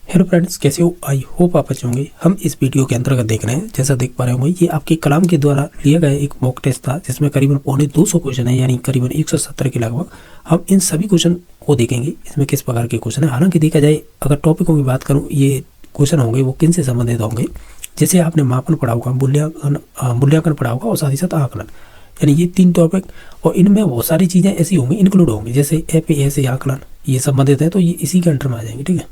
Hello friends, कैसे हो? I hope आप अच्छे होंगे। हम इस वीडियो के अंतर्गत देख रहे हैं, जैसा देख पा रहे होंगे, ये आपके कलाम के द्वारा लिया गया एक मॉक टेस्ट था जिसमें करीबन पौने 200 क्वेश्चन है, यानी करीबन 170 के लगभग। हम इन सभी क्वेश्चन को देखेंगे, इसमें किस प्रकार के क्वेश्चन है। हालांकि देखा जाए, अगर टॉपिकों की बात करूँ, ये क्वेश्चन होंगे वो किन से संबंधित होंगे। जैसे आपने मापन पढ़ा होगा, मूल्यांकन पढ़ा होगा और साथ ही साथ आकलन, यानी ये 3 टॉपिक। और इनमें बहुत सारी चीज़ें ऐसी होंगी, इंक्लूड होंगी, जैसे एपीएससी आकलन, ये संबंधित है, तो ये इसी के अंडर में आ जाएंगे। ठीक है,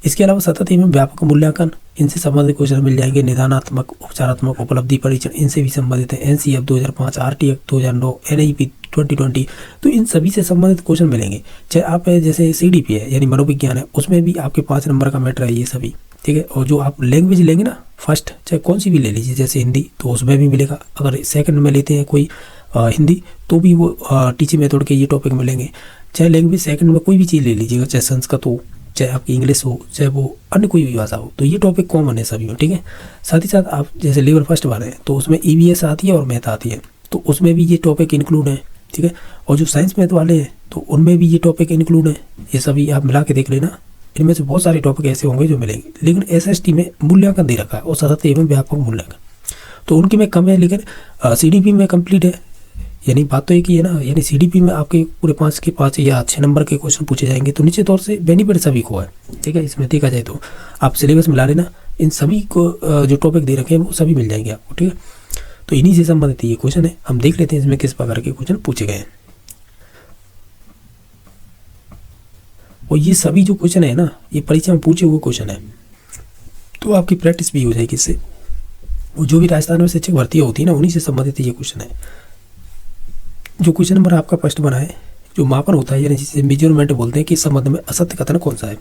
इसके अलावा सतत एवं व्यापक मूल्यांकन, इनसे संबंधित क्वेश्चन मिल जाएंगे। निदानात्मक, उपचारात्मक, उपलब्धि परीक्षण, इनसे भी संबंधित है। एनसीएफ 2005, आरटीएक 2009, एनआईपी 2020, तो इन सभी से संबंधित क्वेश्चन मिलेंगे। चाहे आप जैसे सीडीपी है, यानी मनोविज्ञान है, उसमें भी आपके 5 नंबर का मैटर है ये सभी। ठीक है, और जो आप लैंग्वेज लेंगे ना फर्स्ट, चाहे कौन सी भी ले लीजिए, जैसे हिंदी, तो उसमें भी मिलेगा। अगर सेकंड में लेते हैं कोई हिंदी, तो भी वो टीचिंग मेथड के ये टॉपिक मिलेंगे। चाहे लैंग्वेज सेकंड में कोई भी चीज़ ले लीजिएगा, चाहे संस्कृत हो, चाहे आपकी इंग्लिश हो, चाहे वो अन्य कोई भी भाषा हो, तो ये टॉपिक कॉमन है सभी में। ठीक है, साथ ही साथ आप जैसे लेवल फर्स्ट वाले हैं, तो उसमें ईवीएस आती है और मैथ आती है, तो उसमें भी ये टॉपिक इंक्लूड है। ठीक है, और जो साइंस मैथ वाले हैं, तो उनमें भी ये टॉपिक इंक्लूड है। ये सभी आप मिला के देख लेना, इनमें से बहुत सारे टॉपिक ऐसे होंगे जो मिलेंगे। लेकिन एसएसटी में मूल्यांकन दे रखा है और सतत एवं व्यापक मूल्यांकन, तो उनके में कम है, लेकिन सीडीपी में कंप्लीट है। यानी बात तो एक ही है ना, यानी सीडीपी में आपके पूरे 5 के 5 या 6 नंबर के क्वेश्चन पूछे जाएंगे, तो निश्चित तौर से बेनिफिट सभी को है। ठीक है, इसमें देखा जाए तो आप सिलेबस मिला लेना, इन सभी को जो टॉपिक दे रखे हैं वो सभी मिल जाएंगे आपको। ठीक है, तो इन्हीं से संबंधित ये क्वेश्चन है। हम देख लेते हैं इसमें किस प्रकार के क्वेश्चन पूछे गए हैं। और ये सभी जो क्वेश्चन है ना, ये परीक्षा में पूछे हुए क्वेश्चन है, तो आपकी प्रैक्टिस भी हो जाएगी इससे। वो जो भी राजस्थान में शिक्षक भर्ती होती है ना, उन्हीं से संबंधित ये क्वेश्चन है। जो क्वेश्चन नंबर आपका फर्स्ट बना है, जो मापन होता है, यानी जिसे मेजरमेंट बोलते हैं, कि इस संबंध में असत्य कथन कौन सा है।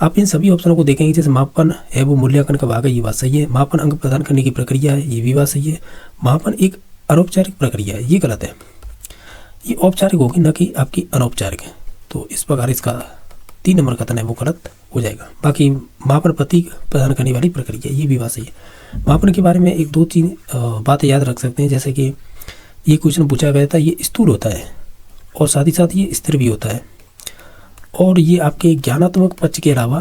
आप इन सभी ऑप्शनों को देखेंगे। जैसे मापन है वो मूल्यांकन का भाग है, ये बात सही है। मापन अंक प्रदान करने की प्रक्रिया है, ये भी बात सही है। मापन एक अनौपचारिक प्रक्रिया है, ये गलत है। ये औपचारिक होगी, न कि आपकी अनौपचारिक है, तो इस प्रकार इसका 3 नंबर कथन है वो गलत हो जाएगा। बाकी मापन प्रतीक प्रदान करने वाली प्रक्रिया, ये भी बात सही है। मापन के बारे में 1-2-3 बातें याद रख सकते हैं। जैसे कि ये क्वेश्चन पूछा गया था, ये स्थूल होता है और साथ ही साथ ये स्थिर भी होता है, और ये आपके ज्ञानात्मक पक्ष के अलावा,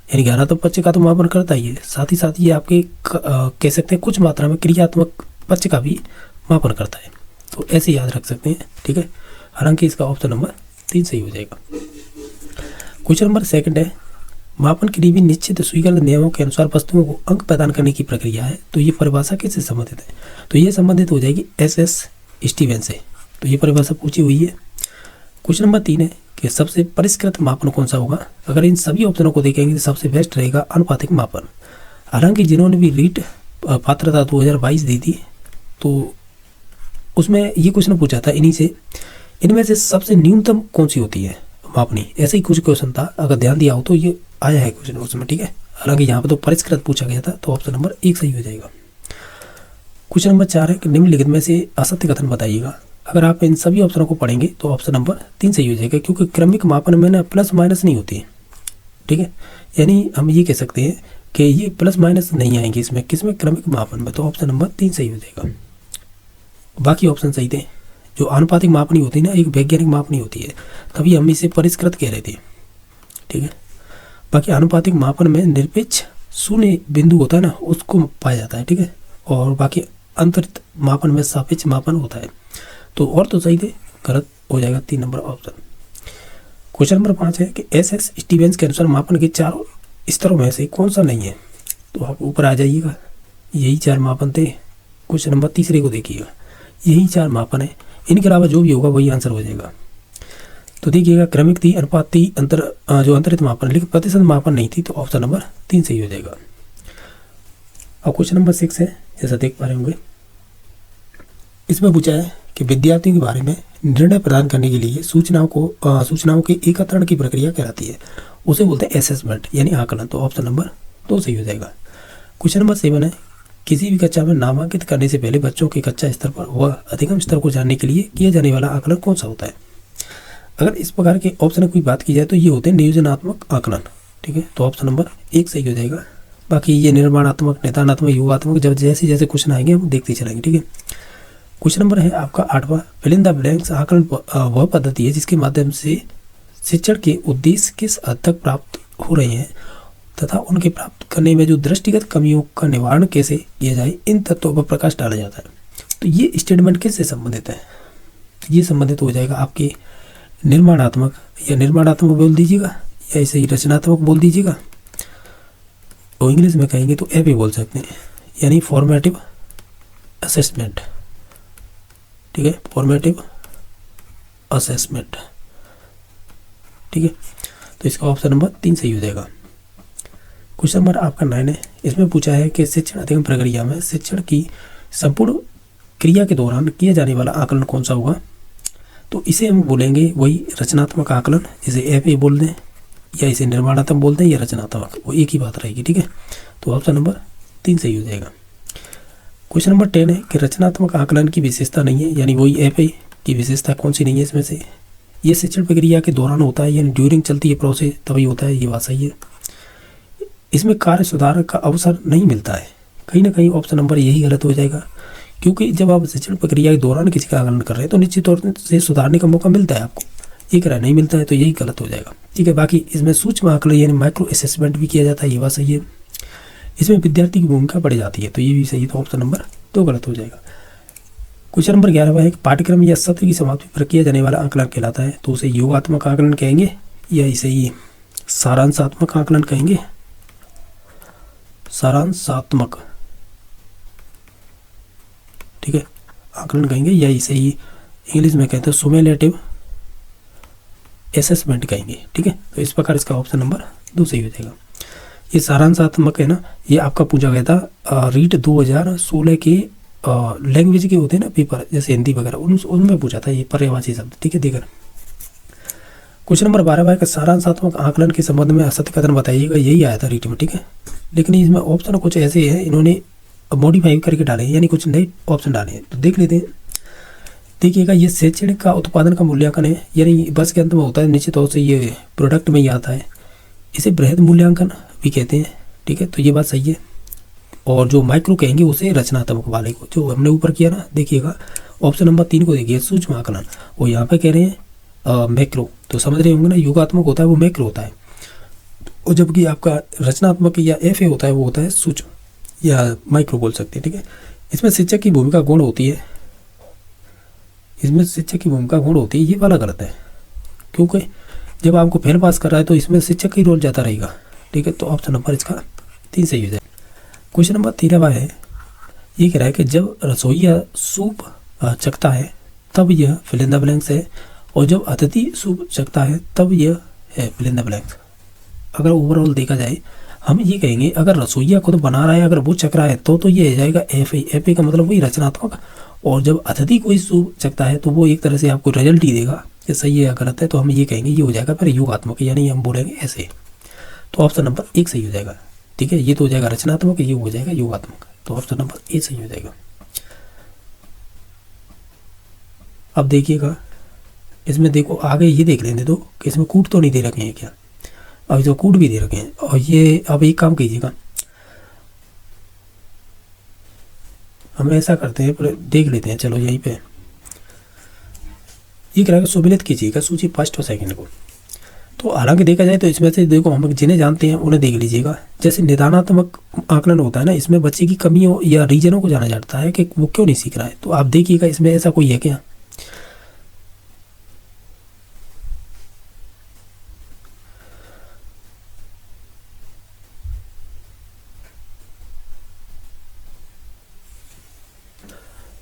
यानी ज्ञानात्मक पक्ष का तो मापन करता ही है, साथ ही साथ ये आपके कह सकते हैं कुछ मात्रा में क्रियात्मक पक्ष का भी मापन करता है, तो ऐसे याद रख सकते हैं। ठीक है, हालांकि इसका ऑप्शन नंबर 3 सही हो जाएगा। क्वेश्चन नंबर सेकंड है, मापन के लिए भी निश्चित स्वीकृत नियमों के अनुसार वस्तुओं को अंक प्रदान करने की प्रक्रिया है, तो ये परिभाषा किससे संबंधित है? तो ये संबंधित हो जाएगी SS स्टीवन से, तो ये परिभाषा पूछी हुई है। क्वेश्चन नंबर 3 है कि सबसे परिष्कृत मापन कौन सा होगा। अगर इन सभी ऑप्शनों को देखेंगे तो सबसे बेस्ट रहेगा अनुपातिक मापन। हालांकि जिन्होंने भी रीट पात्रता 2022 दी थी, तो उसमें ये क्वेश्चन पूछा था इन्हीं से, इनमें से सबसे न्यूनतम कौन सी होती है मापनी, ऐसे ही कुछ क्वेश्चन था। अगर ध्यान दिया हो तो ये आया है क्वेश्चन उसमें। ठीक है, हालांकि यहाँ पर तो परिष्कृत पूछा गया था, तो ऑप्शन नंबर 1 सही हो जाएगा। क्वेश्चन नंबर 4 है कि निम्नलिखित में से असत्य कथन बताइएगा। अगर आप इन सभी ऑप्शनों को पढ़ेंगे तो ऑप्शन नंबर 3 सही हो जाएगा, क्योंकि क्रमिक मापन में ना प्लस माइनस नहीं होती है। ठीक है, यानी हम ये कह सकते हैं कि ये प्लस माइनस नहीं आएंगे इसमें, किसमें? क्रमिक मापन में, तो ऑप्शन नंबर 3 सही हो जाएगा। बाकी ऑप्शन सही थे। जो आनुपातिक मापनी होती है ना, एक वैज्ञानिक मापनी होती है, तभी हम इसे परिष्कृत कह रहे थे। ठीक है, बाकी आनुपातिक मापन में निरपेक्ष शून्य बिंदु होता है ना, उसको पाया जाता है। ठीक है, और बाकी अंतरित मापन में सापेक्ष मापन होता है। तो और तो सही थे, गलत हो जाएगा 3 नंबर ऑप्शन। क्वेश्चन नंबर 5 है कि SS स्टीवेंस के अनुसार मापन के 4 स्तरों में से कौन सा नहीं है। तो आप ऊपर आ जाइएगा, यही 4 मापन थे। क्वेश्चन नंबर 3 को देखिएगा, यही 4 मापन है, इनके अलावा जो भी होगा वही आंसर हो जाएगा। तो देखिएगा, क्रमिक थी, अनुपात थी, जो अंतरित मापन, लेकिन प्रतिशत मापन नहीं थी, तो ऑप्शन नंबर 3 सही हो जाएगा। अब क्वेश्चन नंबर 6 है, जैसा देख पा रहे होंगे, इसमें पूछा है कि विद्यार्थियों के बारे में निर्णय प्रदान करने के लिए सूचनाओं के एकत्रण की प्रक्रिया कहलाती है, उसे बोलते हैं असेसमेंट, यानी आकलन, तो ऑप्शन नंबर 2 सही हो जाएगा। क्वेश्चन नंबर 7 है, किसी भी कक्षा में नामांकित करने से पहले बच्चों के कक्षा स्तर पर व अधिगम स्तर को जानने के लिए किया जाने वाला आकलन कौन सा होता है। अगर इस प्रकार के ऑप्शन की बात की जाए तो ये होते हैं नियोजनात्मक आकलन। ठीक है, तो ऑप्शन नंबर 1 सही हो जाएगा। बाकी ये निर्माणात्मक, निदानात्मक, योगात्मक, जब जैसे जैसे क्वेश्चन आएंगे हम देखते चलेंगे। ठीक है, क्वेश्चन नंबर है आपका 8वां, फिल इन द ब्लैंक्स आकलन वह पद्धति है जिसके माध्यम से शिक्षण के उद्देश्य किस हद तक प्राप्त हो रहे हैं तथा उनके प्राप्त करने में जो दृष्टिगत कमियों का निवारण कैसे किया जाए, इन तत्वों पर प्रकाश डाला जाता है। तो ये स्टेटमेंट किससे संबंधित है? ये संबंधित हो जाएगा आपके निर्माणात्मक, या निर्माणात्मक बोल दीजिएगा या ऐसे ही रचनात्मक बोल दीजिएगा, तो इंग्लिश में कहेंगे तो एफ बोल सकते हैं, यानी फॉर्मेटिव असेसमेंट। ठीक है, फॉर्मेटिव असेसमेंट। ठीक है, तो इसका ऑप्शन नंबर 3 सही हो जाएगा। क्वेश्चन नंबर आपका 9 है। इसमें पूछा है कि शिक्षण अधिगम प्रक्रिया में शिक्षण की संपूर्ण क्रिया के दौरान किया जाने वाला आकलन कौन सा होगा? तो इसे हम बोलेंगे वही रचनात्मक आकलन, इसे एफ बोल दें या इसे निर्माणात्मक बोल दें या रचनात्मक, वो एक ही बात रहेगी। ठीक है, तो ऑप्शन नंबर 3 सही हो जाएगा। क्वेश्चन नंबर 10 है कि रचनात्मक आकलन की विशेषता नहीं है, यानी वही एफ की विशेषता कौन सी नहीं है इसमें से? ये शिक्षण प्रक्रिया के दौरान होता है, यानी ड्यूरिंग चलती है प्रोसेस तभी होता है, ये बात सही है। इसमें कार्य सुधार का अवसर नहीं मिलता है, कहीं ना कहीं ऑप्शन नंबर यही गलत हो जाएगा, क्योंकि जब आप शिक्षण प्रक्रिया के दौरान किसी का आकलन कर रहे हैं तो निश्चित तौर से सुधारने का मौका मिलता है आपको, ये कह रहा नहीं मिलता है, तो यही गलत हो जाएगा। ठीक है, बाकी इसमें सूक्ष्म आकलन यानी माइक्रो असेसमेंट भी किया जाता है, ये बात सही है। इसमें विद्यार्थी की भूमिका बढ़ जाती है, तो ये भी सही है, तो ऑप्शन नंबर 2 गलत हो जाएगा। क्वेश्चन नंबर 11 है कि पाठ्यक्रम या सत्र की समाप्ति पर किया जाने वाला आकलन कहलाता है, तो उसे योगात्मक आकलन कहेंगे या इसे ही सारांशात्मक आकलन कहेंगे? सारांशात्मक, ठीक है, आकलन कहेंगे, या इसे ही इंग्लिश में कहते हैं सुमेलेटिव असेसमेंट कहेंगे। ठीक है, तो इस प्रकार इसका ऑप्शन नंबर 2 सही हो जाएगा। ये सारांशात्मक है ना, ये आपका पूछा गया था रीट 2016 के लैंग्वेज के होते हैं ना पेपर, जैसे हिंदी वगैरह, उनमें पूछा था ये पर्यायवाची शब्द। ठीक है, देखकर क्वेश्चन नंबर 12 का सारांशात्मक आकलन के संबंध में असत्य कथन बताइएगा, यही आया था रीट में। ठीक है, लेकिन इसमें ऑप्शन कुछ ऐसे हैं, इन्होंने मॉडिफाई करके डाले हैं, यानी कुछ नए ऑप्शन डाले हैं, तो देख लेते हैं। देखिएगा, ये शैक्षणिक का उत्पादन का मूल्यांकन है, यानी बस के अंत में होता है, निश्चित तौर से ये प्रोडक्ट में ही आता है, इसे बृहद मूल्यांकन भी कहते हैं। ठीक है, तो ये बात सही है। और जो माइक्रो कहेंगे उसे रचनात्मक वाले को, जो हमने ऊपर किया ना, देखिएगा ऑप्शन नंबर 3 को देखिए, सूक्ष्म आकलन, वो यहाँ पे कह रहे हैं मैक्रो, तो समझ रहे होंगे ना, योगात्मक होता है वो मैक्रो होता है, और जबकि आपका रचनात्मक या एफ होता है वो होता है सूक्ष्म या माइक्रो बोल सकते हैं। ठीक है, इसमें शिक्षक की भूमिका गुण होती है, इसमें शिक्षक की भूमिका गुण होती है, ये वाला गलत है, क्योंकि जब आपको फेल पास कर रहा है तो इसमें शिक्षक की रोल ज़्यादा रहेगा। ठीक है, तो ऑप्शन नंबर इसका 3 सही हो जाए। क्वेश्चन नंबर 13 है, ये कह रहा है कि जब रसोईया सूप चखता है तब यह फिल इन द ब्लैंक्स है, और जब अतिथि सूप चखता है तब यह है फिल इन द ब्लैंक्स। अगर ओवरऑल देखा जाए, हम ये कहेंगे अगर रसोईया खुद बना रहा है, अगर वो चख रहा है तो ये हो जाएगा एफ ए का मतलब वही रचनात्मक, और जब अतिथि कोई सूप चखता है तो वो एक तरह से आपको रिजल्ट ही देगा कि सही है या गलत है, तो हम ये कहेंगे ये हो जाएगा फिर योगात्मक, यानी हम बोलेंगे ऐसे, तो ऑप्शन नंबर 1 सही हो जाएगा। ठीक है, ये तो हो जाएगा रचनात्मक, ये हो जाएगा योगात्मक, तो ऑप्शन नंबर 1 सही हो जाएगा। अब देखिएगा, इसमें देखो आगे ये देख लेने दो कि इसमें कूट तो नहीं दे रखे हैं क्या, अब जो कूट भी दे रखे हैं, और ये अब एक काम कीजिएगा, हम ऐसा करते हैं, पर देख लेते हैं, चलो यहीं पे ये करेगा, सुमिलित कीजिएगा सूची 1 और 2 को। तो हालांकि देखा जाए तो इसमें से देखो, हम जिन्हें जानते हैं उन्हें देख लीजिएगा। जैसे निदानात्मक आकलन होता है ना, इसमें बच्चे की कमियों या रीजनों को जाना जाता है कि वो क्यों नहीं सीख रहा है, तो आप देखिएगा इसमें ऐसा कोई है क्या?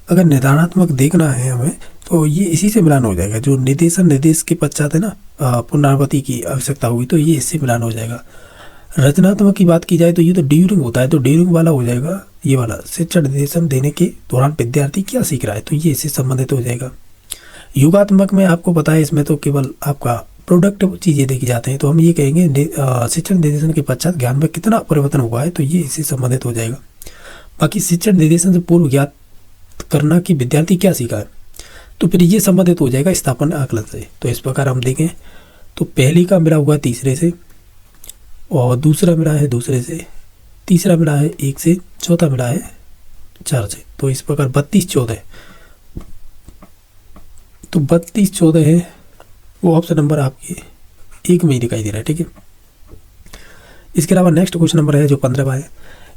अगर निदानात्मक देखना है हमें तो ये इसी से मिलान हो जाएगा, जो निर्देश के पश्चात है ना पुनरावृत्ति की आवश्यकता होगी, तो ये इससे मिलान हो जाएगा। रचनात्मक की बात की जाए तो ये तो ड्यूरिंग होता है, तो ड्यूरिंग वाला हो जाएगा ये वाला, शिक्षण निर्देशन देने के दौरान विद्यार्थी क्या सीख रहा है, तो ये इससे संबंधित हो जाएगा। योगात्मक में आपको पता है इसमें तो केवल आपका प्रोडक्ट चीज़ें देखी जाते हैं, तो हम ये कहेंगे शिक्षण निर्देशन के पश्चात ज्ञान में कितना परिवर्तन हुआ है, तो ये इससे संबंधित हो जाएगा। बाकी शिक्षण निर्देशन से पूर्व ज्ञात करना कि विद्यार्थी क्या सीखा है, तो फिर ये संबंधित हो जाएगा स्थापन आकलन से। तो इस प्रकार हम देखें तो पहली का मिला हुआ है तीसरे से, और दूसरा मिला है दूसरे से, तीसरा मिला है 1 से, चौथा मिला है 4 से, तो इस प्रकार 32-14, तो 32-14 है वो ऑप्शन नंबर आपके 1 में ही दिखाई दे रहा है। ठीक है, इसके अलावा नेक्स्ट क्वेश्चन नंबर है जो 15वां है,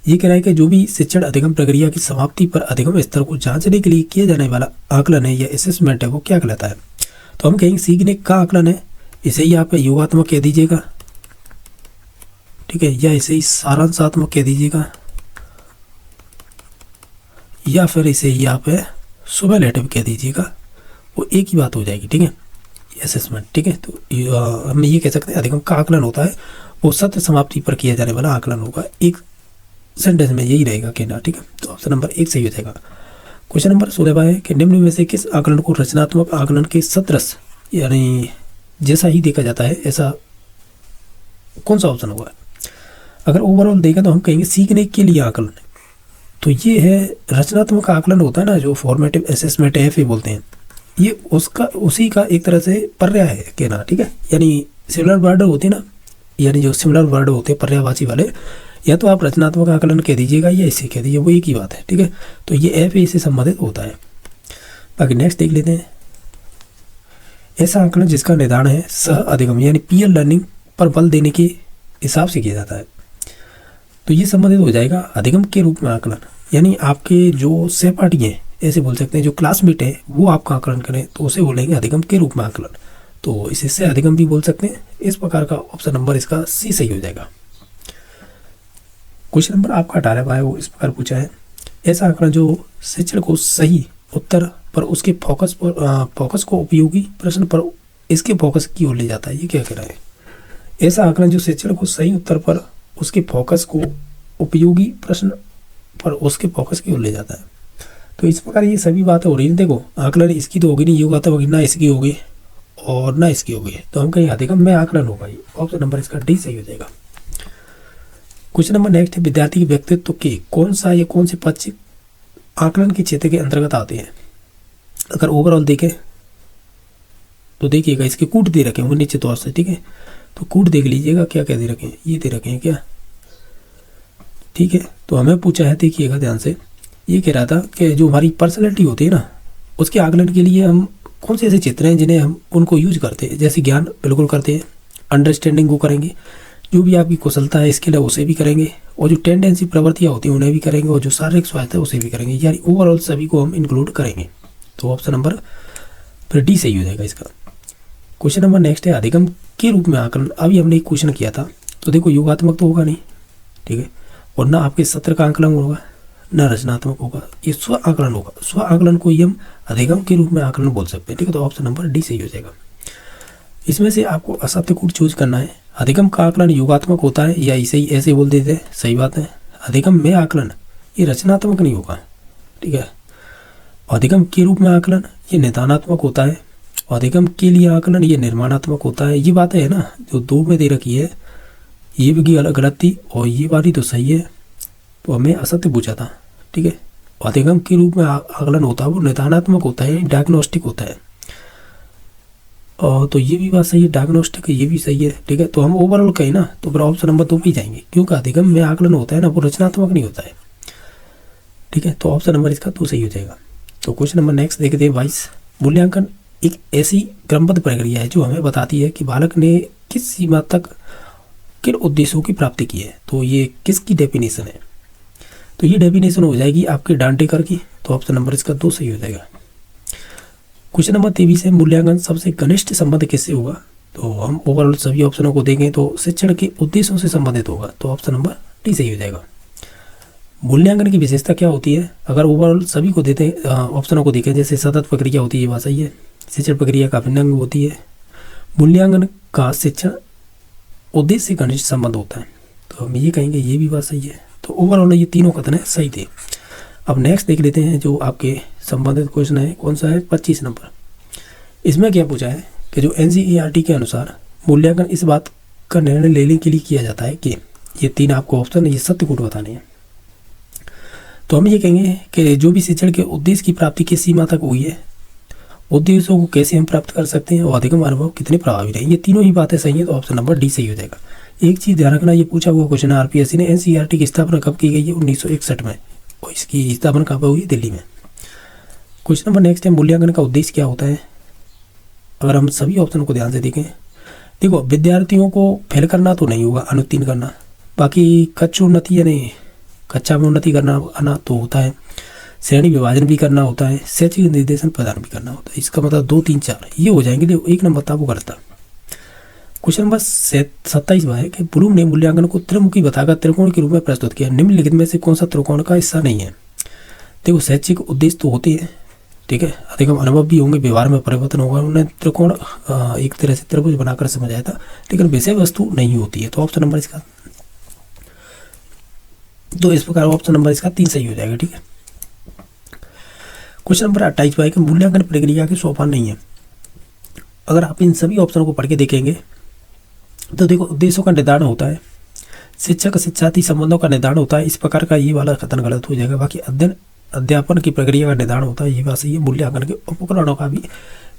ये कह रहा है कि जो भी शिक्षण अधिगम प्रक्रिया की समाप्ति पर अधिगम स्तर को जांचने के लिए किया जाने वाला आकलन है या असेसमेंट है वो क्या कहलाता है। तो हम कहेंगे सीखने का आकलन है, इसे ही आप योगात्मक कह दीजिएगा, ठीक है, या इसे ही सारांशात्मक कह दीजिएगा, या फिर इसे ही आप सुपरलेटिव कह दीजिएगा, वो एक ही बात हो जाएगी, ठीक है, असेसमेंट, ठीक है। तो हम ये कह सकते हैं अधिगम का आकलन होता है वो सत्र समाप्ति पर किया जाने वाला आकलन होगा, एक सेंटेंस में यही रहेगा कहना, ठीक है। तो ऑप्शन नंबर 1 सही हो जाएगा। क्वेश्चन नंबर 16 है कि निम्न में से किस आकलन को रचनात्मक आकलन के सदृश यानी जैसा ही देखा जाता है, ऐसा कौन सा ऑप्शन होगा। अगर ओवरऑल देखा तो हम कहेंगे सीखने के लिए आकलन, तो ये है रचनात्मक आकलन होता है ना, जो फॉर्मेटिव असेसमेंट FA बोलते हैं, ये उसका उसी का एक तरह से पर्याय है कहना, ठीक है। यानी सिमिलर वर्ड होते हैं ना, यानी जो सिमिलर वर्ड होते हैं पर्यायवाची वाले, या तो आप रचनात्मक आकलन कह दीजिएगा या इसे कह दीजिए, वो एक ही बात है, ठीक है। तो ये FA से संबंधित होता है। बाकी नेक्स्ट देख लेते हैं, ऐसा आकलन जिसका निदान है सह अधिगम यानी पीयर लर्निंग पर बल देने के हिसाब से किया जाता है, तो ये संबंधित हो जाएगा अधिगम के रूप में आकलन, यानी आपके जो सहपाठी हैं, ऐसे बोल सकते हैं जो क्लासमेट है वो आपका आकलन करें तो उसे बोलेंगे अधिगम के रूप में आकलन, तो इससे अधिगम भी बोल सकते हैं। इस प्रकार का ऑप्शन नंबर इसका C सही हो जाएगा। क्वेश्चन नंबर आपका 18वां है, वो इस प्रकार पूछा है, ऐसा आकलन जो शिक्षण को सही उत्तर पर उसके फोकस को उपयोगी प्रश्न पर इसके फोकस की ओर ले जाता है, ये क्या कह रहा है। ऐसा आकलन जो शिक्षण को सही उत्तर पर उसके फोकस को उपयोगी प्रश्न पर उसके फोकस की ओर ले जाता है, तो इस प्रकार ये सभी बातें हो रही हैं। देखो आकलन इसकी तो होगी नहीं, योगात्मक होगी ना, इसकी होगी और ना इसकी होगी, तो हम कहीं अधिगम में आकलन होगा, ये ऑप्शन नंबर इसका D सही हो जाएगा। क्वेश्चन नंबर नेक्स्ट है, विद्यार्थी के व्यक्तित्व के कौन सा या कौन से पक्ष आकलन के क्षेत्र के अंतर्गत आते हैं। अगर ओवरऑल देखें तो देखिएगा इसके कूट दे रखे होंगे नीचे तौर से, ठीक है, तो कूट देख लीजिएगा क्या क्या दे रखे हैं, ये दे रखे हैं क्या, ठीक है। तो हमें पूछा है, देखिएगा ध्यान से, ये कह रहा था कि जो हमारी पर्सनैलिटी होती है ना, उसके आकलन के लिए हम कौन से ऐसे चित्र हैं जिन्हें हम उनको यूज करते हैं, जैसे ज्ञान बिल्कुल करते हैं, अंडरस्टैंडिंग को करेंगे, जो भी आपकी कुशलता है स्किल है उसे भी करेंगे, और जो टेंडेंसी प्रवृत्तियाँ होती हैं उन्हें भी करेंगे, और जो शारीरिक स्वास्थ्य है उसे भी करेंगे, यानी ओवरऑल सभी को हम इंक्लूड करेंगे, तो ऑप्शन नंबर फिर D सही हो जाएगा इसका। क्वेश्चन नंबर नेक्स्ट है, अधिगम के रूप में आकलन। अभी हमने एक क्वेश्चन किया था, तो देखो योगात्मक तो होगा नहीं, ठीक है, और ना आपके सत्र का आकलन होगा ना रचनात्मक होगा, ये स्व आकलन होगा। स्व आकलन को ही हम अधिगम के रूप में आकलन बोल सकते हैं, ठीक है, तो ऑप्शन नंबर D सही हो जाएगा। इसमें से आपको असत्य कूट चूज करना है। अधिगम का आकलन योगात्मक होता है या इसे ही ऐसे बोल देते हैं, सही बात है। अधिगम में आकलन ये रचनात्मक नहीं होगा, ठीक है। अधिगम के रूप में आकलन ये निदानात्मक होता है, अधिगम के लिए आकलन ये निर्माणात्मक होता है। ये बातें है ना जो 2 में दे रखी है, ये भी अलग गलत थी और ये वाली तो सही है, तो हमें असत्य पूछा था, ठीक है। अधिगम के रूप में आकलन होता है वो निदानात्मक होता है, डायग्नोस्टिक होता है, और तो ये भी बात सही है, डायग्नोस्टिक ये भी सही है, ठीक है। तो हम ओवरऑल कहें ना तो फिर ऑप्शन नंबर 2 पे जाएंगे, क्योंकि अधिगम में आकलन होता है ना वो रचनात्मक नहीं होता है, ठीक है, तो ऑप्शन नंबर इसका 2 सही हो जाएगा। तो क्वेश्चन नंबर नेक्स्ट देखते हैं 22। मूल्यांकन एक ऐसी क्रमबद्ध प्रक्रिया है जो हमें बताती है कि बालक ने किस सीमा तक किन उद्देश्यों की प्राप्ति की है, तो ये किसकी डेफिनेशन है, तो ये डेफिनेशन हो जाएगी आपके डांटेकर की, तो ऑप्शन नंबर इसका 2 सही हो जाएगा। क्वेश्चन नंबर 23 है, मूल्यांकन सबसे घनिष्ठ संबंध किससे होगा, तो हम ओवरऑल सभी ऑप्शनों को देखें तो शिक्षण के उद्देश्यों से संबंधित होगा, तो ऑप्शन नंबर D सही हो जाएगा। मूल्यांकन की विशेषता क्या होती है, अगर ओवरऑल सभी को देते ऑप्शनों को देखें, जैसे सतत प्रक्रिया होती है, ये बात सही है, शिक्षण प्रक्रिया का भिन्न अंग होती है, मूल्यांकन का शिक्षण उद्देश्य से घनिष्ठ संबंध होता है, तो हम ये कहेंगे ये भी बात सही है। तो ओवरऑल ये तीनों कथन है सही थे। अब नेक्स्ट देख लेते हैं जो आपके संबंधित क्वेश्चन है, कौन सा है 25 नंबर। इसमें क्या पूछा है कि जो NCERT के अनुसार मूल्यांकन इस बात का निर्णय लेने के लिए किया जाता है कि ये 3 आपको ऑप्शन ये सत्य कूट बताने हैं, तो हम ये कहेंगे कि जो भी शिक्षण के उद्देश्य की प्राप्ति किस सीमा तक हुई है, उद्देश्यों को कैसे हम प्राप्त कर सकते हैं और अधिगम अनुभव कितने प्रभावी रहे, ये तीनों ही बातें सही है, तो ऑप्शन नंबर D सही हो जाएगा। एक चीज़ ध्यान रखना, ये पूछा हुआ क्वेश्चन है, RPSC ने NCERT की स्थापना कब की गई है, 1961 में, और इसकी स्थापना कहाँ पर हुई, दिल्ली में। क्वेश्चन नंबर नेक्स्ट है, मूल्यांकन का उद्देश्य क्या होता है। अगर हम सभी ऑप्शन को ध्यान से देखें, देखो विद्यार्थियों को फेल करना तो नहीं होगा, अनुत्तीर्ण करना, बाकी कच्चोन्नति यानी कक्षा में उन्नति करना आना तो होता है, श्रेणी विभाजन भी करना होता है, शैक्षिक निर्देशन प्रदान भी करना होता है। इसका मतलब 2, 3, 4 ये हो जाएंगे। जो 1 नंबर था वो गलत था। क्वेश्चन नंबर 27 है कि ब्लूम ने मूल्यांकन को त्रिमुखी बताकर त्रिकोण के रूप में प्रस्तुत किया। निम्नलिखित में से कौन सा त्रिकोण का हिस्सा नहीं है? देखो शैक्षिक उद्देश्य तो होते हैं, ठीक है, अधिकतम अनुभव भी होंगे, व्यवहार में परिवर्तन होगा। उन्होंने त्रिकोण एक तरह से त्रिभुज बनाकर समझाया था, लेकिन विषय वस्तु नहीं होती है। तो ऑप्शन नंबर इसका तो इस प्रकार ऑप्शन नंबर इसका 3 सही हो जाएगा, ठीक है। क्वेश्चन नंबर 28 है कि मूल्यांकन प्रक्रिया के सोपान नहीं है। अगर आप इन सभी ऑप्शनों को पढ़ के देखेंगे तो देखो उद्देश्यों का निर्धारण होता है, शिक्षक शिक्षार्थी संबंधों का निर्धारण होता है, इस प्रकार का ये वाला कथन गलत हो जाएगा। बाकी अध्यापन की प्रक्रिया का निर्धारण होता है, ये बात सही है। मूल्यांकन के उपकरणों का भी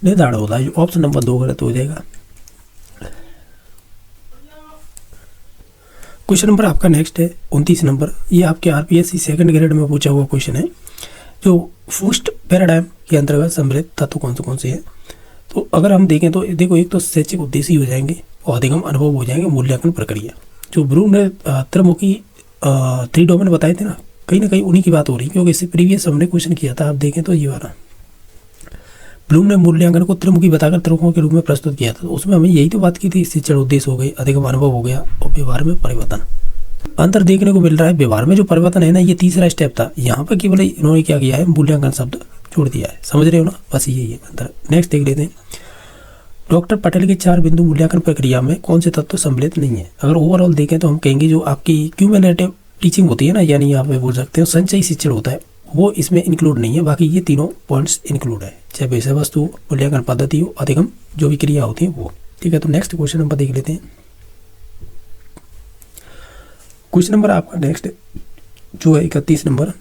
निर्धारण होता है, ऑप्शन नंबर 2 गलत हो जाएगा। क्वेश्चन नंबर आपका नेक्स्ट है 29 नंबर। ये आपके आरपीएससी सेकंड ग्रेड में पूछा हुआ क्वेश्चन है, जो फर्स्ट पैराडाइम के अंतर्गत सम्मिलित तत्व कौन से हैं। तो अगर हम देखें तो देखो एक तो शैक्षिक उद्देश्य हो जाएंगे और अधिगम अनुभव हो जाएंगे। मूल्यांकन प्रक्रिया जो ब्लूम ने त्रिमुखी 3 डोमेन बताए थे ना कहीं उन्हीं की बात हो रही है, क्योंकि इससे प्रीवियस हमने क्वेश्चन किया था। आप देखें तो ये वाला ब्लूम ने मूल्यांकन को त्रिमुखी बताकर त्रिकोण के रूप में प्रस्तुत किया था। तो उसमें हमें यही तो बात की थी, शिक्षण उद्देश्य हो गई, अधिगम अनुभव हो गया और व्यवहार में परिवर्तन। अंतर देखने को मिल रहा है, व्यवहार में जो परिवर्तन है ना, ये तीसरा स्टेप था। यहाँ पर केवल इन्होंने क्या किया है, मूल्यांकन शब्द छोड़ दिया है, समझ रहे हो ना, बस यही है अंतर। नेक्स्ट देख लेते हैं। डॉक्टर पटेल के 4 बिंदु मूल्यांकन प्रक्रिया में कौन से तत्व सम्मिलित नहीं है? अगर ओवरऑल देखें तो हम कहेंगे जो आपकी क्यूमुलेटिव टीचिंग होती है ना, यानी आप बोल सकते हो संचयी शिक्षण होता है, वो इसमें इंक्लूड नहीं है। बाकी ये तीनों पॉइंट्स इंक्लूड है, चाहे विषय वस्तु, मूल्यांकन पद्धति हो, अधिगम जो भी क्रिया होती है वो, ठीक है। तो नेक्स्ट क्वेश्चन नंबर देख लेते हैं। क्वेश्चन नंबर आपका नेक्स्ट जो है 31 नंबर।